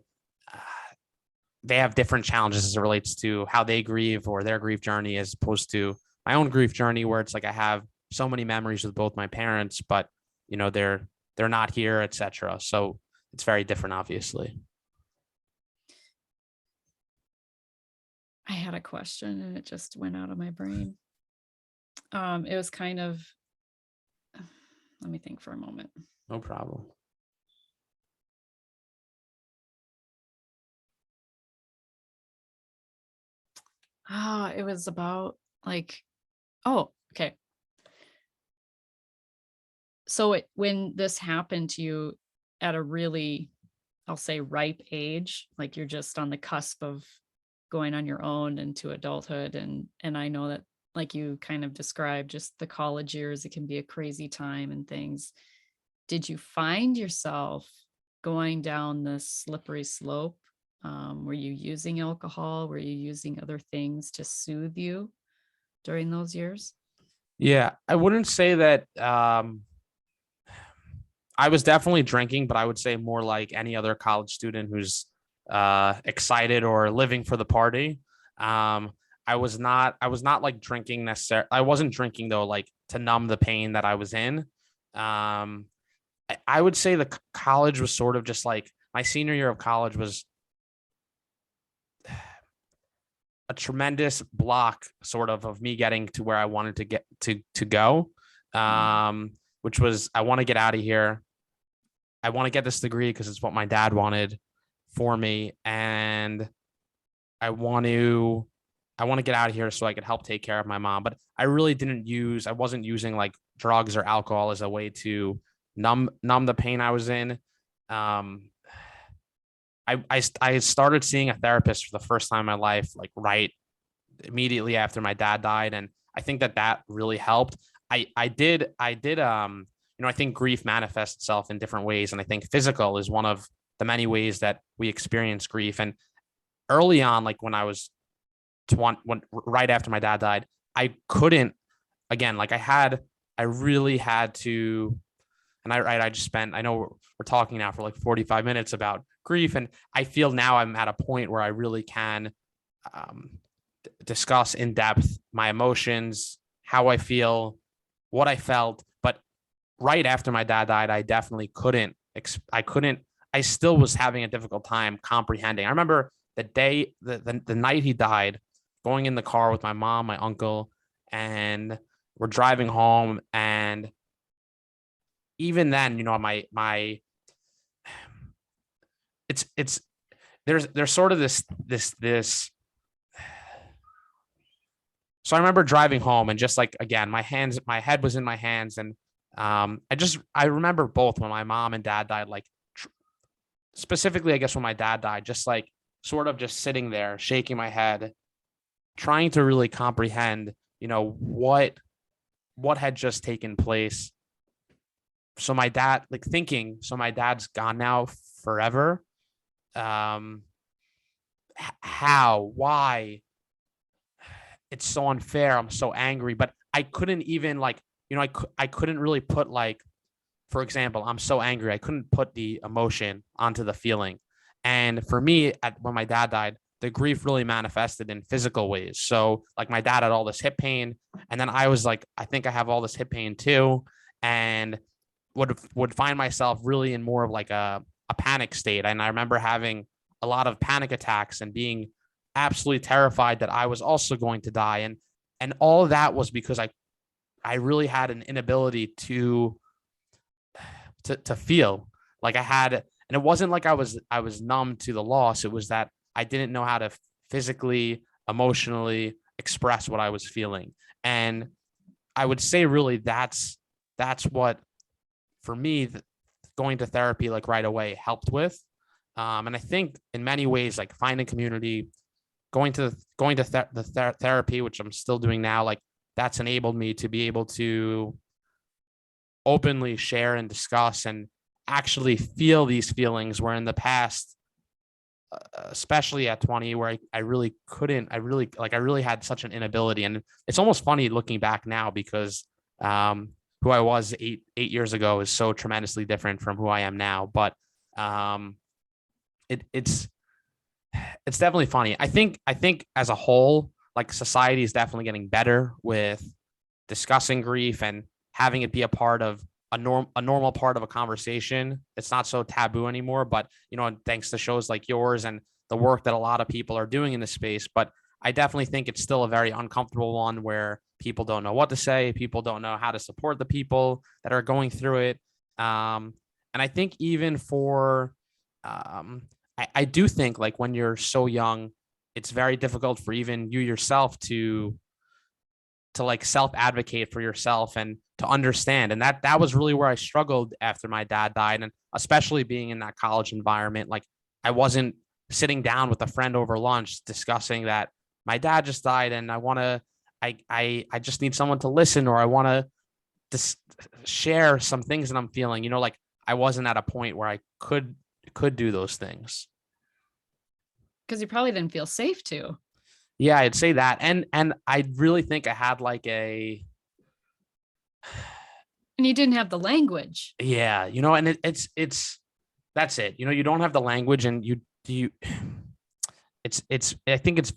they have different challenges as it relates to how they grieve or their grief journey, as opposed to my own grief journey, where it's like I have so many memories with both my parents, but they're not here, etc. So it's very different, obviously. I had a question and it just went out of my brain. It was kind of, let me think for a moment. No problem. It was about like, oh, okay. So when this happened to you at a really, I'll say, ripe age, like you're just on the cusp of going on your own into adulthood, and I know that, like you kind of described, just the college years, it can be a crazy time and things. Did you find yourself going down this slippery slope? Were you using alcohol? Were you using other things to soothe you during those years? Yeah, I wouldn't say that. I was definitely drinking, but I would say more like any other college student who's excited or living for the party. Um, I was not like drinking necessarily. I wasn't drinking though, like to numb the pain that I was in. I would say the college was sort of just like my senior year of college was a tremendous block, sort of me getting to where I wanted to get to go. Which was, I want to get out of here. I want to get this degree because it's what my dad wanted for me, and I want to I want to get out of here so I could help take care of my mom. But I wasn't using like drugs or alcohol as a way to numb the pain I was in. Um, I started seeing a therapist for the first time in my life, like right immediately after my dad died, and I think that really helped. I did I think grief manifests itself in different ways, and I think physical is one of the many ways that we experience grief. And early on, like when I was 20, when right after my dad died, I couldn't, again, like I really had to. And I just spent, I know we're talking now for like 45 minutes about grief. And I feel now I'm at a point where I really can um, discuss in depth my emotions, how I feel, what I felt. But right after my dad died, I definitely couldn't, I couldn't, I still was having a difficult time comprehending. I remember the night he died, going in the car with my mom, my uncle, and we're driving home. And even then, my it's there's sort of this. So I remember driving home and just like, again, my head was in my hands, and I remember both when my mom and dad died, like specifically, I guess when my dad died, just like sort of just sitting there, shaking my head, trying to really comprehend, what had just taken place. So my dad, like thinking, so my dad's gone now forever. Um, how, why? It's so unfair. I'm so angry, but I couldn't even like, I couldn't really put like, for example, I'm so angry. I couldn't put the emotion onto the feeling. And for me, when my dad died, the grief really manifested in physical ways. So like my dad had all this hip pain, and then I was like, I think I have all this hip pain too, and would find myself really in more of like a panic state. And I remember having a lot of panic attacks and being absolutely terrified that I was also going to die. And all of that was because I really had an inability to feel like I had, and it wasn't like I was numb to the loss. It was that I didn't know how to physically, emotionally express what I was feeling. And I would say really that's what for me going to therapy like right away helped with. And I think in many ways, like finding community, going to therapy, which I'm still doing now, like that's enabled me to be able to openly share and discuss and actually feel these feelings where in the past, especially at 20, where I really couldn't, I really had such an inability. And it's almost funny looking back now because who I was eight years ago is so tremendously different from who I am now. But um, it's definitely funny. I think as a whole, like society is definitely getting better with discussing grief and having it be a part of a normal part of a conversation. It's not so taboo anymore. But thanks to shows like yours and the work that a lot of people are doing in this space. But I definitely think it's still a very uncomfortable one where people don't know what to say. People don't know how to support the people that are going through it. And I think even for I do think like when you're so young, it's very difficult for even you yourself to like self advocate for yourself and to understand. And that was really where I struggled after my dad died. And especially being in that college environment, like I wasn't sitting down with a friend over lunch discussing that my dad just died and I just need someone to listen, or I want to just share some things that I'm feeling, like I wasn't at a point where I could do those things. Because you probably didn't feel safe to. Yeah, I'd say that. And I really think I had like a And you didn't have the language. yeah, and it's that's it. You don't have the language and you it's I think it's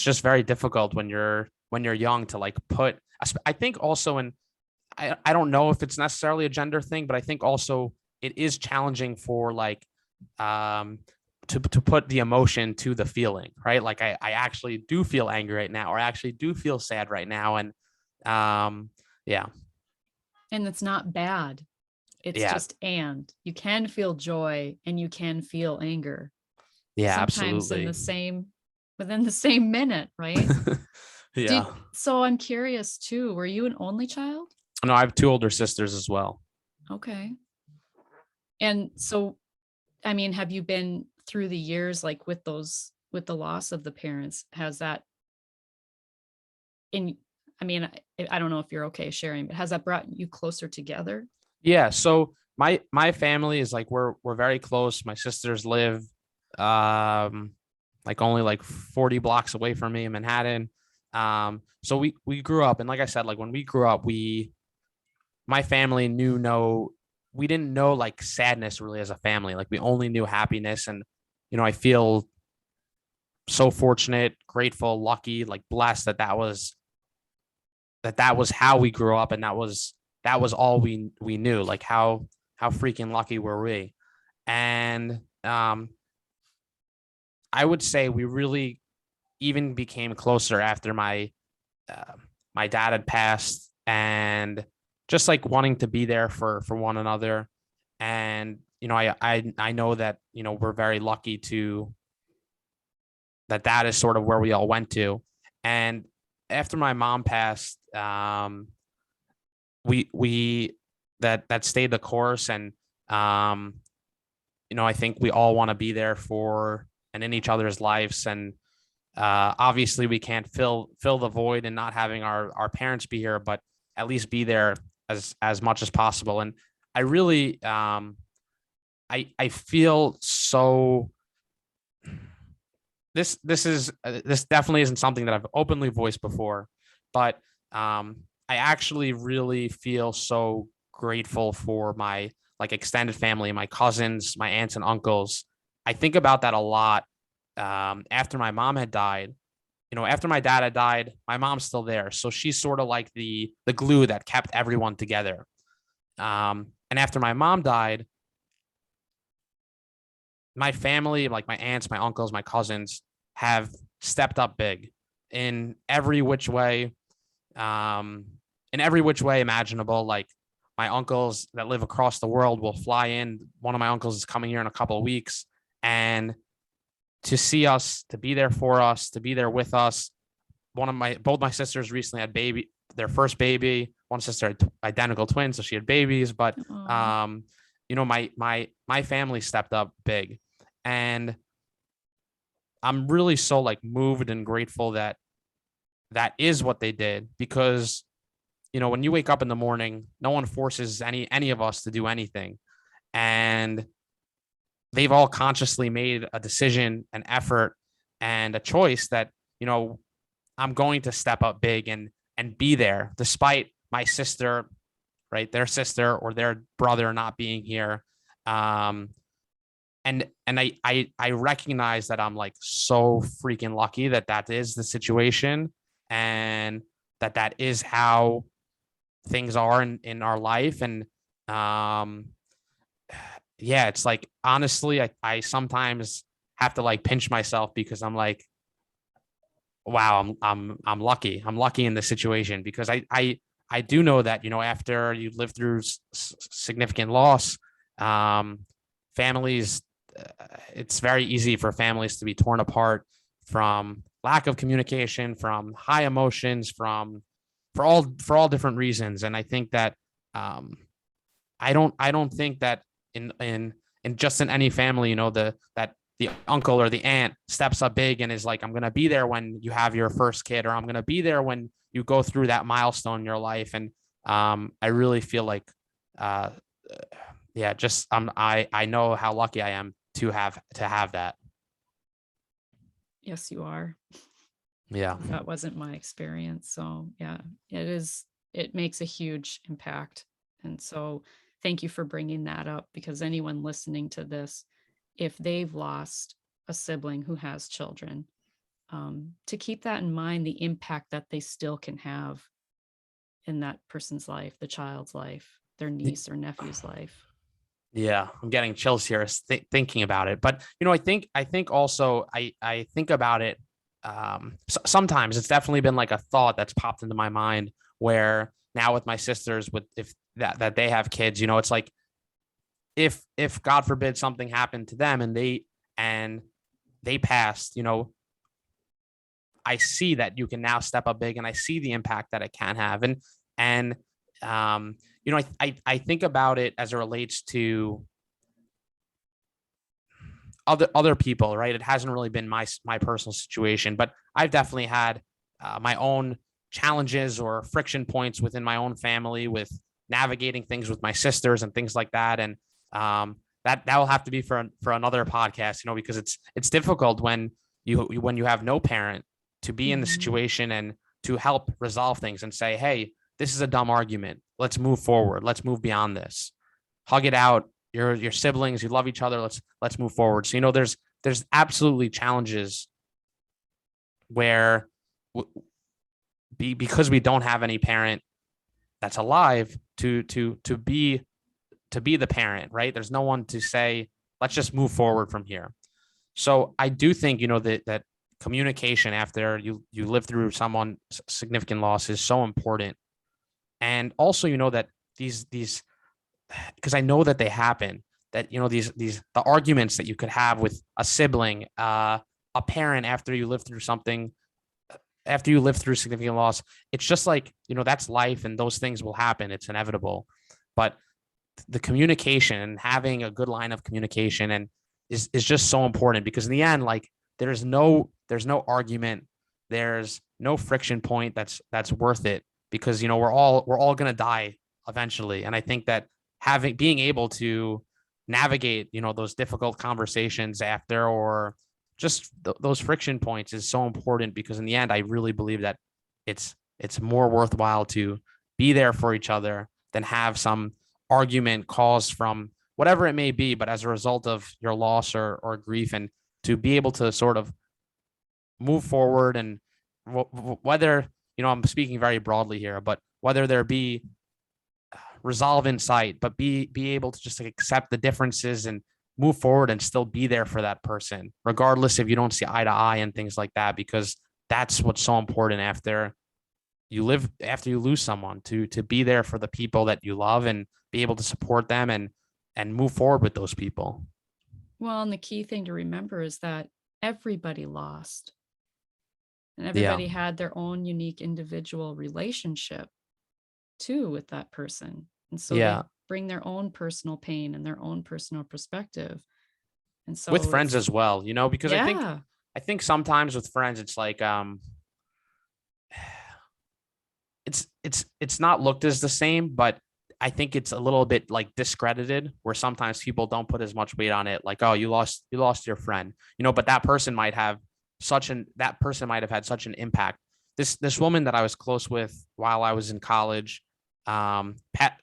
just very difficult when you're young to like put I think also and I don't know if it's necessarily a gender thing, but I think also it is challenging for like um to put the emotion to the feeling, right? Like I actually do feel angry right now, or I actually do feel sad right now. And yeah, And it's not bad. It's yeah, just, and you can feel joy and you can feel anger yeah, sometimes absolutely. within the same minute, right? Yeah. So I'm curious too, were you an only child? No, I have two older sisters as well. Okay. And so, I mean, have you been through the years, like with the loss of the parents, has that in, I mean, I don't know if you're okay sharing, but has that brought you closer together? Yeah, so my family is like we're very close. My sisters live um like only like 40 blocks away from me in Manhattan. So we grew up, and like I said, like when we grew up, my family knew no we didn't know like sadness really as a family. Like we only knew happiness. And I feel so fortunate, grateful, lucky, like blessed that was how we grew up, and that was all we knew. Like how freaking lucky were we? And I would say we really even became closer after uh, my dad had passed, and just like wanting to be there for one another. And I know that we're very lucky to that is sort of where we all went to. And after my mom passed, we that stayed the course. And um I think we all want to be there for and in each other's lives. And obviously we can't fill the void and not having our parents be here, but at least be there as much as possible. And I really I feel so this definitely isn't something that I've openly voiced before, but I actually really feel so grateful for like extended family, my cousins, my aunts and uncles. I think about that a lot. After my mom had died, after my dad had died, my mom's still there. So she's sort of like the glue that kept everyone together. And after my mom died, my family, like my aunts, my uncles, my cousins, have stepped up big in every which way, um, in every which way imaginable. Like my uncles that live across the world will fly in. One of my uncles is coming here in a couple of weeks, and to see us, to be there for us, to be there with us. Both my sisters recently had their first baby. One sister had identical twins, so she had babies. But Aw. my family stepped up big, and I'm really so like moved and grateful that that is what they did, because when you wake up in the morning, no one forces any of us to do anything, and they've all consciously made a decision, an effort, and a choice that I'm going to step up big and be there despite my sister, right, their sister or their brother not being here. And I recognize that I'm like so freaking lucky that that is the situation, and that is how things are in our life. And um yeah, it's like, honestly, I sometimes have to like pinch myself, because I'm like, wow, I'm lucky. I'm lucky in this situation, because I do know that after you live through significant loss, um, families, it's very easy for families to be torn apart from lack of communication, from high emotions, from for all different reasons. And I think that um, I don't think that in just in any family, that the uncle or the aunt steps up big and is like, I'm gonna be there when you have your first kid, or I'm gonna be there when you go through that milestone in your life. And I really feel like uh yeah, just I know how lucky I am to have that. Yes, you are. Yeah. That wasn't my experience. So yeah, it is, it makes a huge impact. And so thank you for bringing that up, because anyone listening to this, if they've lost a sibling who has children, to keep that in mind, the impact that they still can have in that person's life, the child's life, their niece or nephew's life. Yeah, I'm getting chills here thinking about it. But I think also I think about it. Sometimes it's definitely been like a thought that's popped into my mind, where now with my sisters, with if that they have kids, it's like, if God forbid something happened to them and they passed, I see that you can now step up big, and I see the impact that it can have. And I think about it as it relates to other people, right? It hasn't really been my personal situation, but I've definitely had my own challenges or friction points within my own family, with navigating things with my sisters and things like that. And that will have to be for another podcast, because it's difficult when you have no parent to be in the Mhm. situation and to help resolve things and say, hey, this is a dumb argument. Let's move forward. Let's move beyond this. Hug it out. Your siblings, you love each other. Let's move forward. So there's absolutely challenges where because we don't have any parent that's alive to be the parent, right? There's no one to say, let's just move forward from here. So I do think that communication after you live through someone significant loss is so important. And also that these because I know that they happen, that these the arguments that you could have with a sibling, a parent, after you live through something, after you live through significant loss. It's just like, that's life, and those things will happen. It's inevitable. But the communication, and having a good line of communication, and is just so important, because in the end, like, there's no argument, there's no friction point that's worth it, because we're all gonna die eventually. And I think that being able to navigate those difficult conversations after, or just those friction points, is so important, because in the end, I really believe that it's more worthwhile to be there for each other than have some argument caused from whatever it may be, but as a result of your loss or grief, and to be able to sort of move forward, and whether, I'm speaking very broadly here, but whether there be resolve in sight, but be able to just like accept the differences and move forward and still be there for that person, regardless if you don't see eye to eye and things like that, because that's what's so important after you lose someone, to be there for the people that you love and be able to support them and move forward with those people. Well, and the key thing to remember is that everybody lost and Yeah. everybody had their own unique individual relationship too with that person. And so Yeah. they bring their own personal pain and their own personal perspective. And With so friends it's, as well, because yeah, I think sometimes with friends it's like it's not looked as the same, but I think it's a little bit like discredited, where sometimes people don't put as much weight on it, like, oh, you lost your friend, but that person might have had such an impact. This woman that I was close with while I was in college,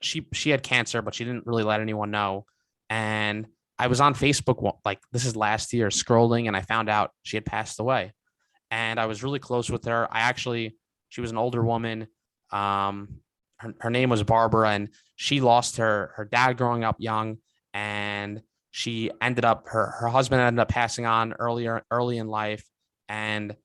she had cancer, but she didn't really let anyone know. And I was on Facebook, like this is last year, scrolling, and I found out she had passed away. And I was really close with her. She was an older woman. Her name was Barbara, and she lost her dad growing up young, and she ended up her husband ended up passing on early in life. And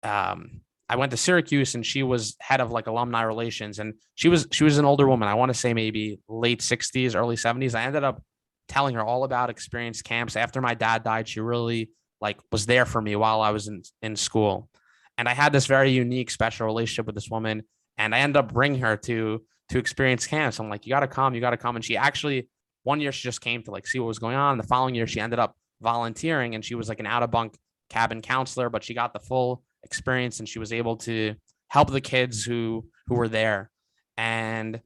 I went to Syracuse, and she was head of like alumni relations, and she was an older woman. I want to say maybe late 60s, early 70s. I ended up telling her all about experience camps. After my dad died, she really like was there for me while I was in school. And I had this very unique, special relationship with this woman. And I ended up bringing her to experience camps. I'm like, you got to come, you got to come. And she actually, one year she just came to like see what was going on. The following year, she ended up volunteering, and she was like an out of bunk cabin counselor, but she got the full experience, and she was able to help the kids who were there. And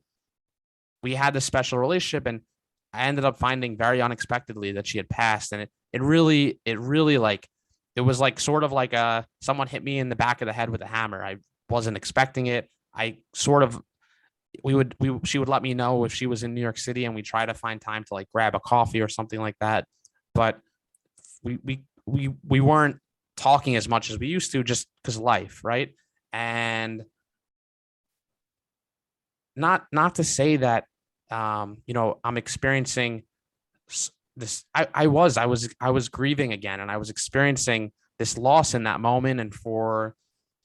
we had this special relationship, and I ended up finding very unexpectedly that she had passed. And it really like, it was like sort of like someone hit me in the back of the head with a hammer. I wasn't expecting it. I sort of she would let me know if she was in New York City, and we try to find time to like grab a coffee or something like that. But we weren't talking as much as we used to, just because of life, right? And not to say that I'm experiencing this. I was grieving again, and I was experiencing this loss in that moment. And for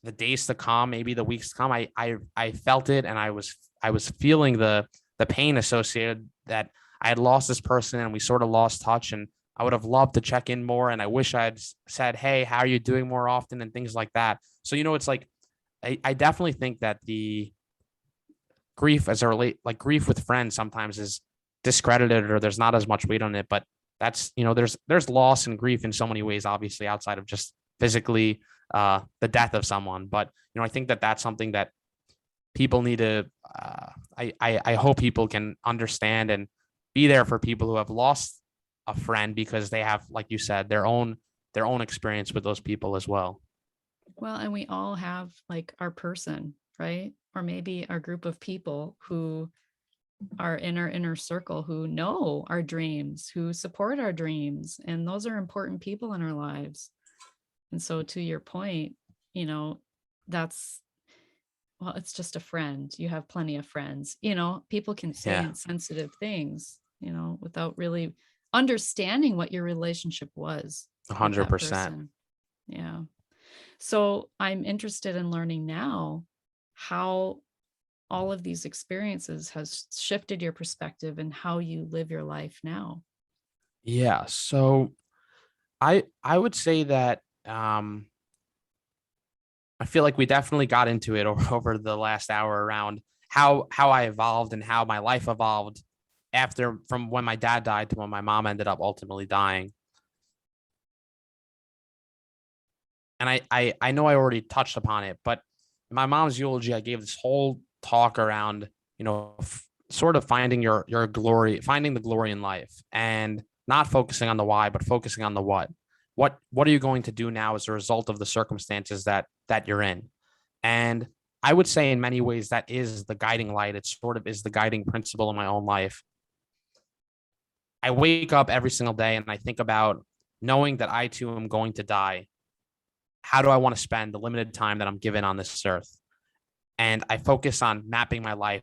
the days to come, maybe the weeks to come, I felt it, and I was feeling the pain associated that I had lost this person, and we sort of lost touch. And I would have loved to check in more, and I wish I had said, hey, how are you doing, more often, and things like that. So it's like I definitely think that the grief grief with friends sometimes is discredited, or there's not as much weight on it. But that's, there's loss and grief in so many ways, obviously, outside of just physically the death of someone. But I think that that's something that people need to I hope people can understand and be there for people who have lost a friend, because they have, like you said, their own experience with those people as well. well, and we all have like our person, right? Or maybe our group of people who are in our inner circle, who know our dreams, who support our dreams. And those are important people in our lives. And so, to your point, that's, well, it's just a friend. You have plenty of friends. People can say Yeah. insensitive things, without really understanding what your relationship was with that 100%. person. Yeah. So I'm interested in learning now how all of these experiences has shifted your perspective and how you live your life now. Yeah. So I would say that I feel like we definitely got into it over the last hour around how I evolved and how my life evolved after, from when my dad died to when my mom ended up ultimately dying. And I know I already touched upon it, but in my mom's eulogy, I gave this whole talk around, sort of finding your glory, finding the glory in life, and not focusing on the why, but focusing on the what. What are you going to do now as a result of the circumstances that you're in? And I would say in many ways that is the guiding light. It sort of is the guiding principle in my own life. I wake up every single day and I think about knowing that I too am going to die. How do I want to spend the limited time that I'm given on this earth? And I focus on mapping my life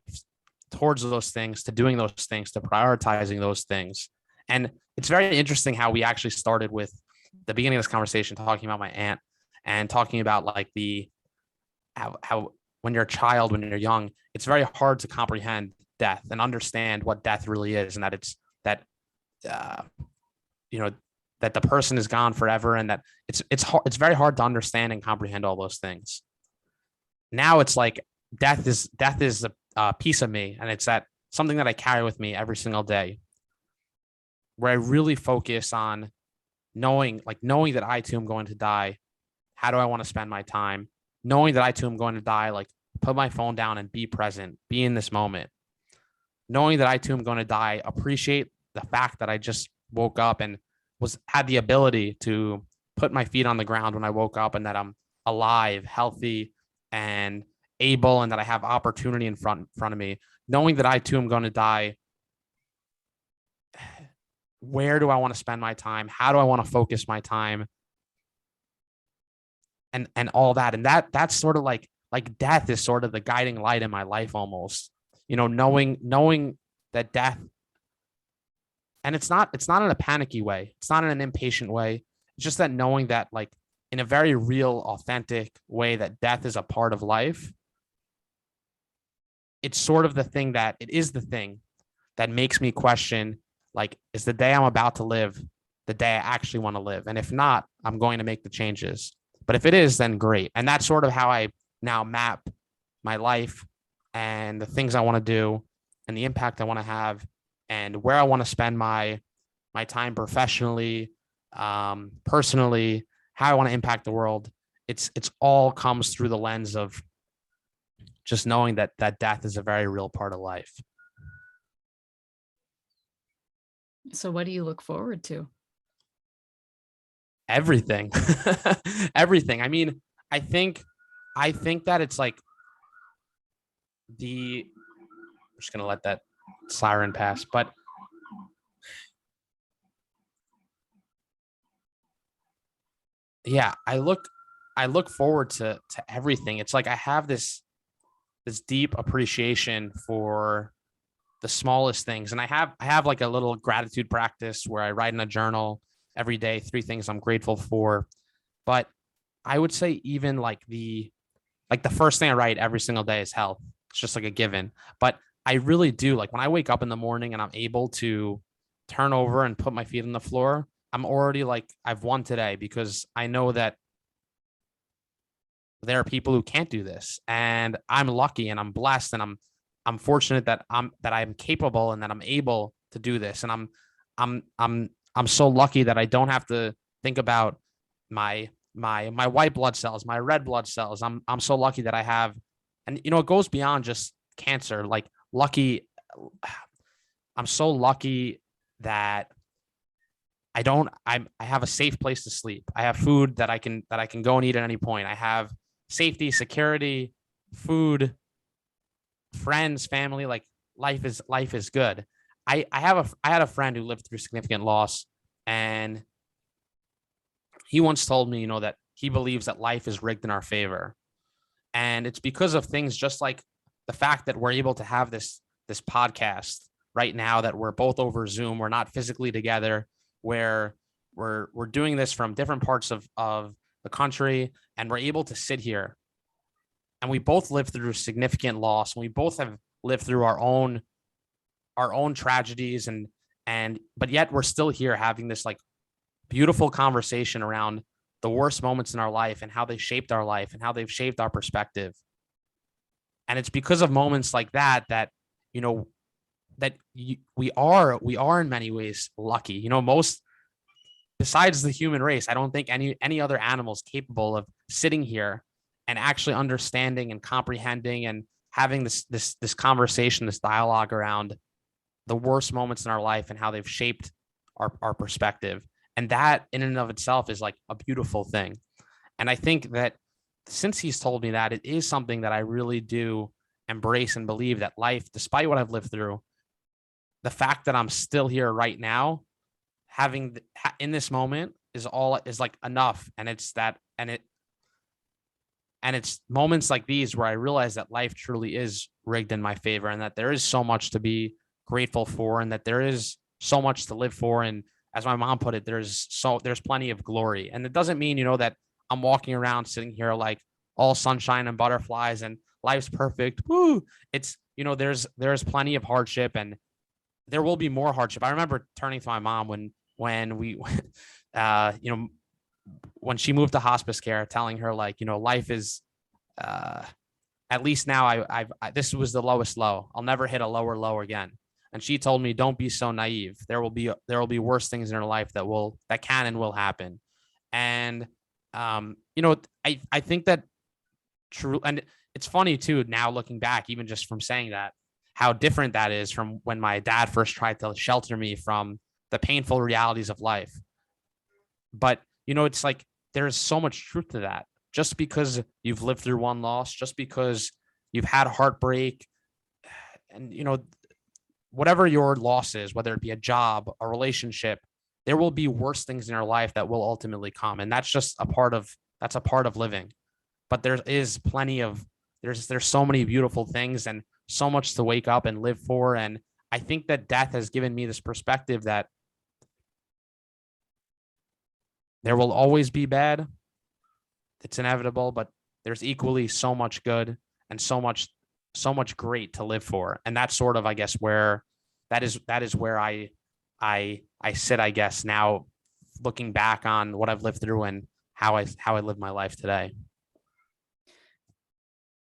towards those things, to doing those things, to prioritizing those things. And it's very interesting how we actually started with the beginning of this conversation talking about my aunt and talking about like the how when you're a child, when you're young, it's very hard to comprehend death and understand what death really is, and that it's that uh, you know that the person is gone forever, and that it's very hard to understand and comprehend all those things. Now it's like death is a piece of me, and it's that something that I carry with me every single day, where I really focus on knowing that I too am going to die. How do I want to spend my time? Knowing that I too am going to die, like put my phone down and be present, be in this moment. Knowing that I too am going to die, appreciate the fact that I just woke up and had the ability to put my feet on the ground when I woke up, and that I'm alive, healthy, and able, and that I have opportunity in front of me. Knowing that I too am going to die, where do I want to spend my time? How do I want to focus my time? And all that. And that's sort of like death is sort of the guiding light in my life almost. Knowing that death, and it's not in a panicky way. It's not in an impatient way. It's just that knowing that, like, in a very real, authentic way, that death is a part of life. It's sort of it is the thing that makes me question, like, is the day I'm about to live the day I actually want to live? And if not, I'm going to make the changes. But if it is, then great. And that's sort of how I now map my life and the things I want to do and the impact I want to have and where I want to spend my time professionally, personally, how I want to impact the world. It's all comes through the lens of just knowing that death is a very real part of life. So what do you look forward to? Everything. Everything. I mean, I think that it's like I'm just gonna let that siren pass, but yeah, I look forward to everything. It's like I have this deep appreciation for the smallest things. And I have like a little gratitude practice where I write in a journal every day 3 things I'm grateful for. But I would say even like the first thing I write every single day is health. It's just like a given. But I really do, like, when I wake up in the morning and I'm able to turn over and put my feet on the floor, I'm already like I've won today, because I know that there are people who can't do this, and I'm lucky and I'm blessed and I'm fortunate that I'm capable and that I'm able to do this. And I'm so lucky that I don't have to think about my white blood cells, my red blood cells. I'm so lucky that I have, and it goes beyond just cancer. Like, lucky, I'm so lucky that I have a safe place to sleep. I have food that I can go and eat at any point. I have safety, security, food, friends, family. Like, life is good. I had a friend who lived through significant loss, and he once told me, that he believes that life is rigged in our favor. And it's because of things just like the fact that we're able to have this podcast right now, that we're both over Zoom, we're not physically together, where we're doing this from different parts of the country, and we're able to sit here, and we both lived through significant loss, and we both have lived through our own tragedies, and but yet we're still here having this like beautiful conversation around the worst moments in our life and how they shaped our life and how they've shaped our perspective. And it's because of moments like that you know we are in many ways lucky. Most, besides the human race, I don't think any other animals capable of sitting here and actually understanding and comprehending and having this conversation, this dialogue around the worst moments in our life and how they've shaped our perspective. And that in and of itself is like a beautiful thing. And I think that since he's told me that, it is something that I really do embrace and believe, that life, despite what I've lived through, the fact that I'm still here right now, in this moment is like enough. And it's moments like these where I realize that life truly is rigged in my favor, and that there is so much to be grateful for, and that there is so much to live for. And as my mom put it, there's plenty of glory. And it doesn't mean, that I'm walking around sitting here like all sunshine and butterflies and life's perfect. Woo. It's, there's plenty of hardship, and there will be more hardship. I remember turning to my mom when we you know, when she moved to hospice care, telling her, like, life is, uh, at least now this was the lowest low. I'll never hit a lower low again. And she told me, don't be so naive. There will be worse things in her life that can and will happen. And, I think that true. And it's funny too, now looking back, even just from saying that, how different that is from when my dad first tried to shelter me from the painful realities of life. But, it's like there's so much truth to that. Just because you've lived through one loss, just because you've had heartbreak, and, whatever your loss is, whether it be a job, a relationship, there will be worse things in your life that will ultimately come. And that's a part of living. But there is plenty of, there's so many beautiful things and so much to wake up and live for. And I think that death has given me this perspective that there will always be bad. It's inevitable, but there's equally so much good and so much great to live for. And that's sort of, I guess, where that is where I sit, I guess, now, looking back on what I've lived through and how I live my life today.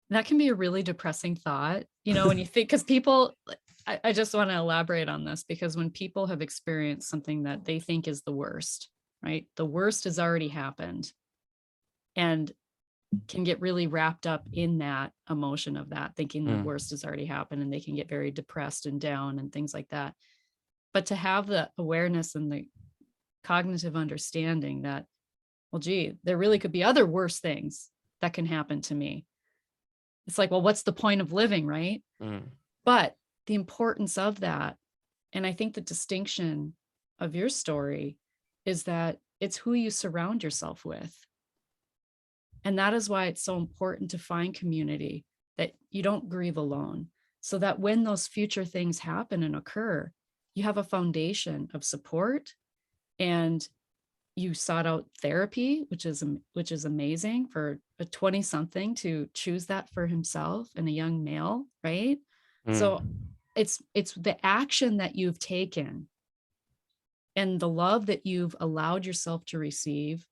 That can be a really depressing thought, when you think, because people, I just want to elaborate on this, because when people have experienced something that they think is the worst, right? The worst has already happened, and can get really wrapped up in that emotion of that, thinking the worst has already happened, and they can get very depressed and down and things like that. But to have the awareness and the cognitive understanding that, well, gee, there really could be other worse things that can happen to me. It's like, well, what's the point of living, right? But the importance of that, and I think the distinction of your story is that it's who you surround yourself with. And that is why it's so important to find community, that you don't grieve alone, so that when those future things happen and occur, you have a foundation of support. And you sought out therapy, which is amazing for a 20-something to choose that for himself, and a young male, right? So it's the action that you've taken and the love that you've allowed yourself to receive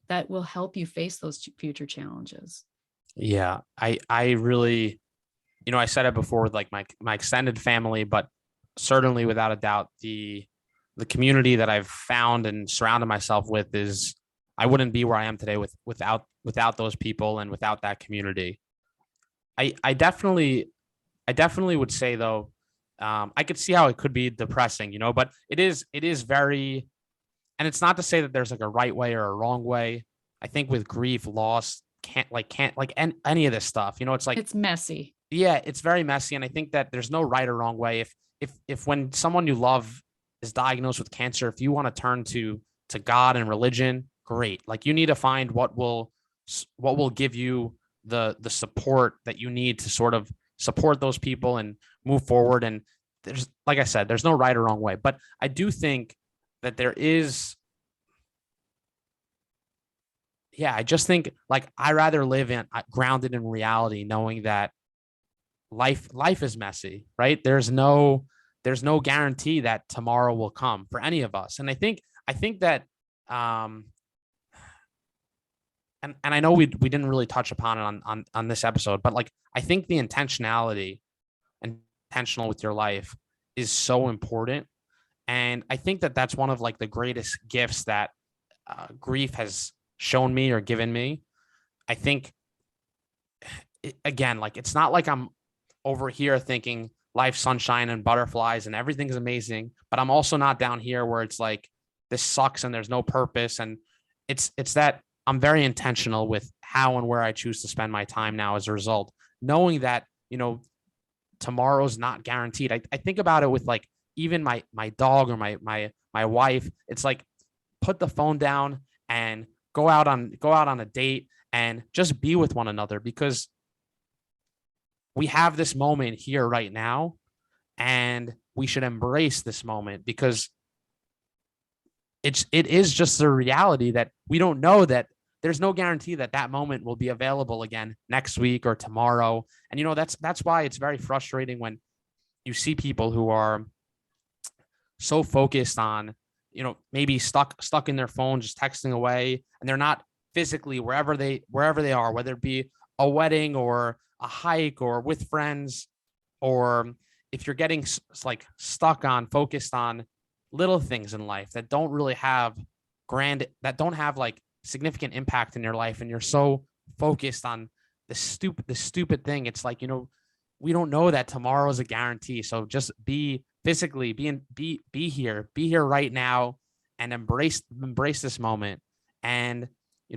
that will help you face those future challenges. Yeah, I really, I said it before with like my extended family, but certainly without a doubt, the community that I've found and surrounded myself with I wouldn't be where I am today without those people and without that community. I definitely would say, though, I could see how it could be depressing, but it is very, and it's not to say that there's like a right way or a wrong way. I think with grief, loss, can't any of this stuff, it's like, it's messy. Yeah, it's very messy. And I think that there's no right or wrong way. If when someone you love is diagnosed with cancer, if you want to turn to God and religion, great. Like, you need to find what will give you the support that you need to sort of support those people and move forward. And there's, like I said, there's no right or wrong way, but I do think that there is. Yeah, I just think, like, I rather live grounded in reality, knowing that life is messy, right? There's no guarantee that tomorrow will come for any of us. And I think that, and I know we didn't really touch upon it on this episode, but like, I think the intentional with your life is so important. And I think that that's one of like the greatest gifts that grief has shown me or given me. I think, again, like, it's not like I'm over here thinking life sunshine and butterflies and everything's amazing, but I'm also not down here where it's like, this sucks and there's no purpose. And it's that I'm very intentional with how and where I choose to spend my time now, as a result, knowing that, tomorrow's not guaranteed. I think about it with like even my dog or my wife. It's like put the phone down and go out on a date and just be with one another, because we have this moment here right now, and we should embrace this moment, because it is just the reality that we don't know that there's no guarantee that that moment will be available again next week or tomorrow. And that's why it's very frustrating when you see people who are so focused on, maybe stuck in their phone, just texting away, and they're not physically wherever they are, whether it be a wedding or a hike or with friends, or if you're getting like focused on little things in life that don't really have that don't have like significant impact in your life, and you're so focused on the stupid thing. It's like, we don't know that tomorrow is a guarantee. So just be physically be here right now, and embrace this moment. And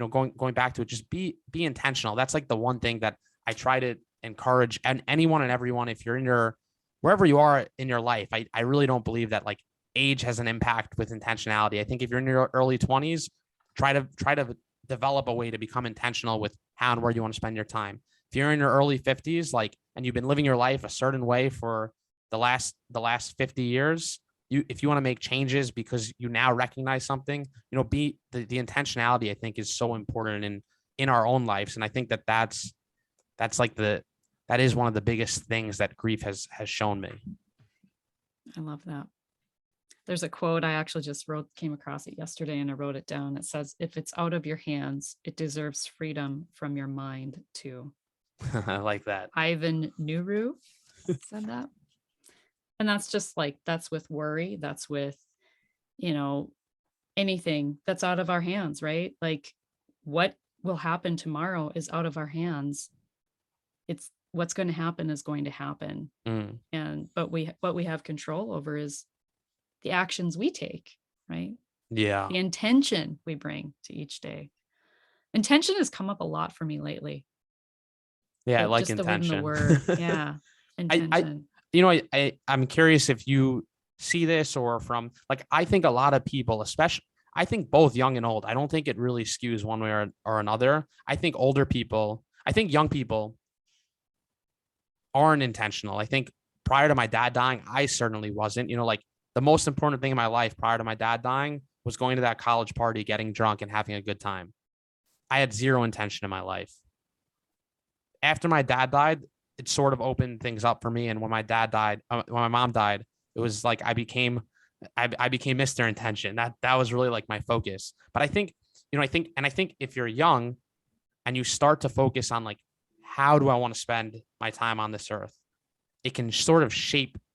going back to it, just be intentional. That's like the one thing that I try to encourage, and anyone and everyone, if you're in wherever you are in your life. I really don't believe that like age has an impact with intentionality. I think if you're in your early 20s, try to develop a way to become intentional with how and where you want to spend your time. If you're in your early 50s, like, and you've been living your life a certain way for the last 50 years, if you want to make changes because you now recognize something, be the intentionality, I think, is so important in our own lives. And I think that's like that is one of the biggest things that grief has shown me. I love that. There's a quote I actually just came across it yesterday, and I wrote it down. It says, "If it's out of your hands, it deserves freedom from your mind too." I like that. Ivan Nuru said that. And that's just like, that's with worry. That's with, anything that's out of our hands, right? Like, what will happen tomorrow is out of our hands. It's what's going to happen is going to happen. But what we have control over is the actions we take, right? Yeah. The intention we bring to each day. Intention has come up a lot for me lately. Yeah, I like just intention. The word. Yeah. Intention. I'm curious if you see this, or from like, I think a lot of people, especially, I think both young and old, I don't think it really skews one way or another. I think young people aren't intentional. I think prior to my dad dying, I certainly wasn't. Like, the most important thing in my life prior to my dad dying was going to that college party, getting drunk, and having a good time. I had zero intention in my life. After my dad died, it sort of opened things up for me. And when my mom died, it was like I became Mr. Intention. That was really like my focus. But I think if you're young and you start to focus on like, how do I want to spend my time on this earth, it can sort of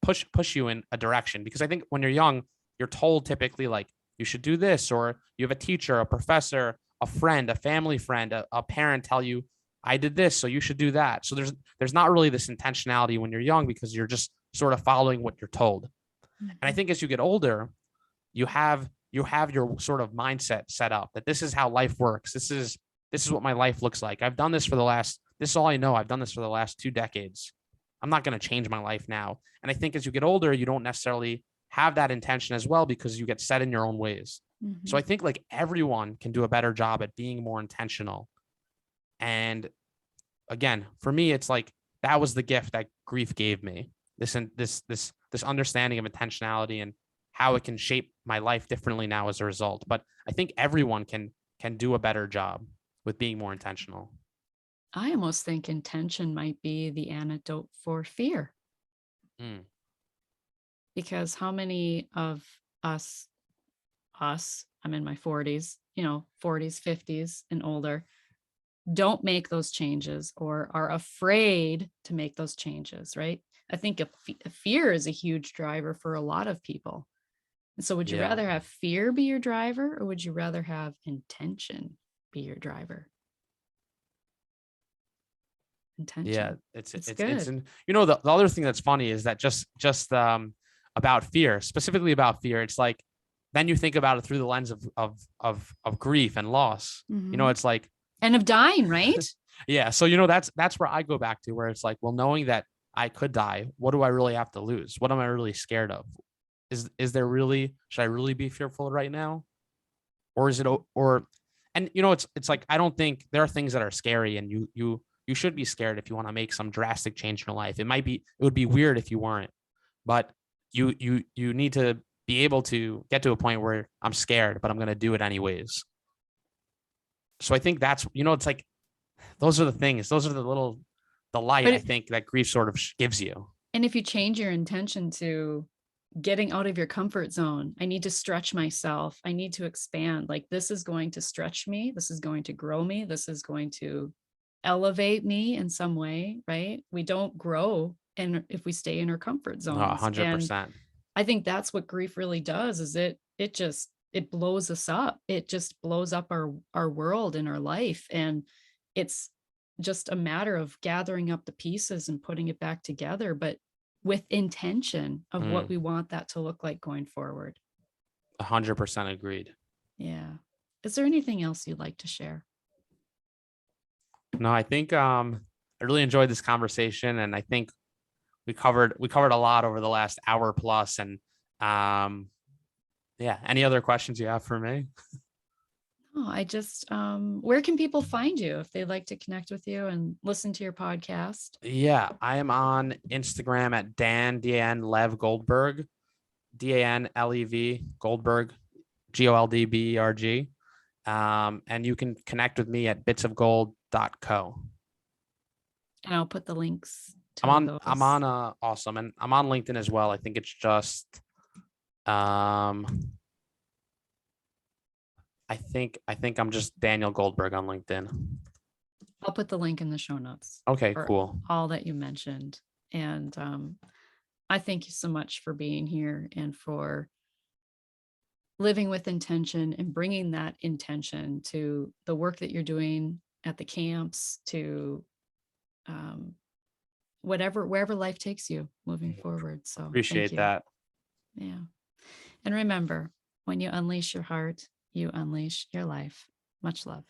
push you in a direction. Because I think when you're young, you're told typically like, you should do this, or you have a teacher, a professor, a friend, a family friend, a parent tell you, I did this, so you should do that. So there's not really this intentionality when you're young, because you're just sort of following what you're told. And I think as you get older, you have your sort of mindset set up that this is how life works. This is what my life looks like. This is all I know. I've done this for the last 2 decades. I'm not going to change my life now. And I think as you get older, you don't necessarily have that intention as well, because you get set in your own ways. Mm-hmm. So I think like everyone can do a better job at being more intentional. And again, for me, it's like, that was the gift that grief gave me. This understanding of intentionality and how it can shape my life differently now as a result. But I think everyone can do a better job with being more intentional. I almost think intention might be the antidote for fear. Because how many of us, I'm in my 40s, 40s, 50s and older, don't make those changes or are afraid to make those changes, right? I think fear is a huge driver for a lot of people. And so would you rather have fear be your driver, or would you rather have intention be your driver? Intention. Yeah, it's good. The other thing that's funny is that just about fear, specifically about fear, it's like, then you think about it through the lens of grief and loss. Mm-hmm. It's like, and of dying, right? Yeah. So, that's where I go back to, where it's like, well, knowing that I could die. What do I really have to lose? What am I really scared of? Is there really, should I really be fearful right now? Or is it or and it's like, I don't think there are things that are scary, and you should be scared if you want to make some drastic change in your life. It would be weird if you weren't, but you need to be able to get to a point where I'm scared, but I'm going to do it anyways. So I think that's, it's like, those are the things, those are the light, But I think, that grief sort of gives you. and if you change your intention to getting out of your comfort zone, I need to stretch myself. I need to expand. Like, this is going to stretch me. This is going to grow me. This is going to elevate me in some way, right? We don't grow and if we stay in our comfort No, zones. And 100%. I think that's what grief really does, is it blows us up. It just blows up our world and our life. And it's just a matter of gathering up the pieces and putting it back together, but with intention of what we want that to look like going forward. 100% agreed. Yeah. Is there anything else you'd like to share? No, I think I really enjoyed this conversation, and I think we covered a lot over the last hour plus. And yeah, any other questions you have for me? Oh, I just, where can people find you if they'd like to connect with you and listen to your podcast? Yeah, I am on Instagram at Dan Lev Goldberg, DANLEV Goldberg, GOLDBERG. And you can connect with me at bitsofgold.co. And I'll put the links I'm to on those. I'm on awesome, and I'm on LinkedIn as well. I think it's just um I think I'm just Daniel Goldberg on LinkedIn. I'll put the link in the show notes Okay, for cool. all that you mentioned. And I thank you so much for being here and for living with intention and bringing that intention to the work that you're doing at the camps, to wherever life takes you moving forward. So thank Appreciate you. that. Yeah. And remember, when you unleash your heart, you unleash your life. Much love.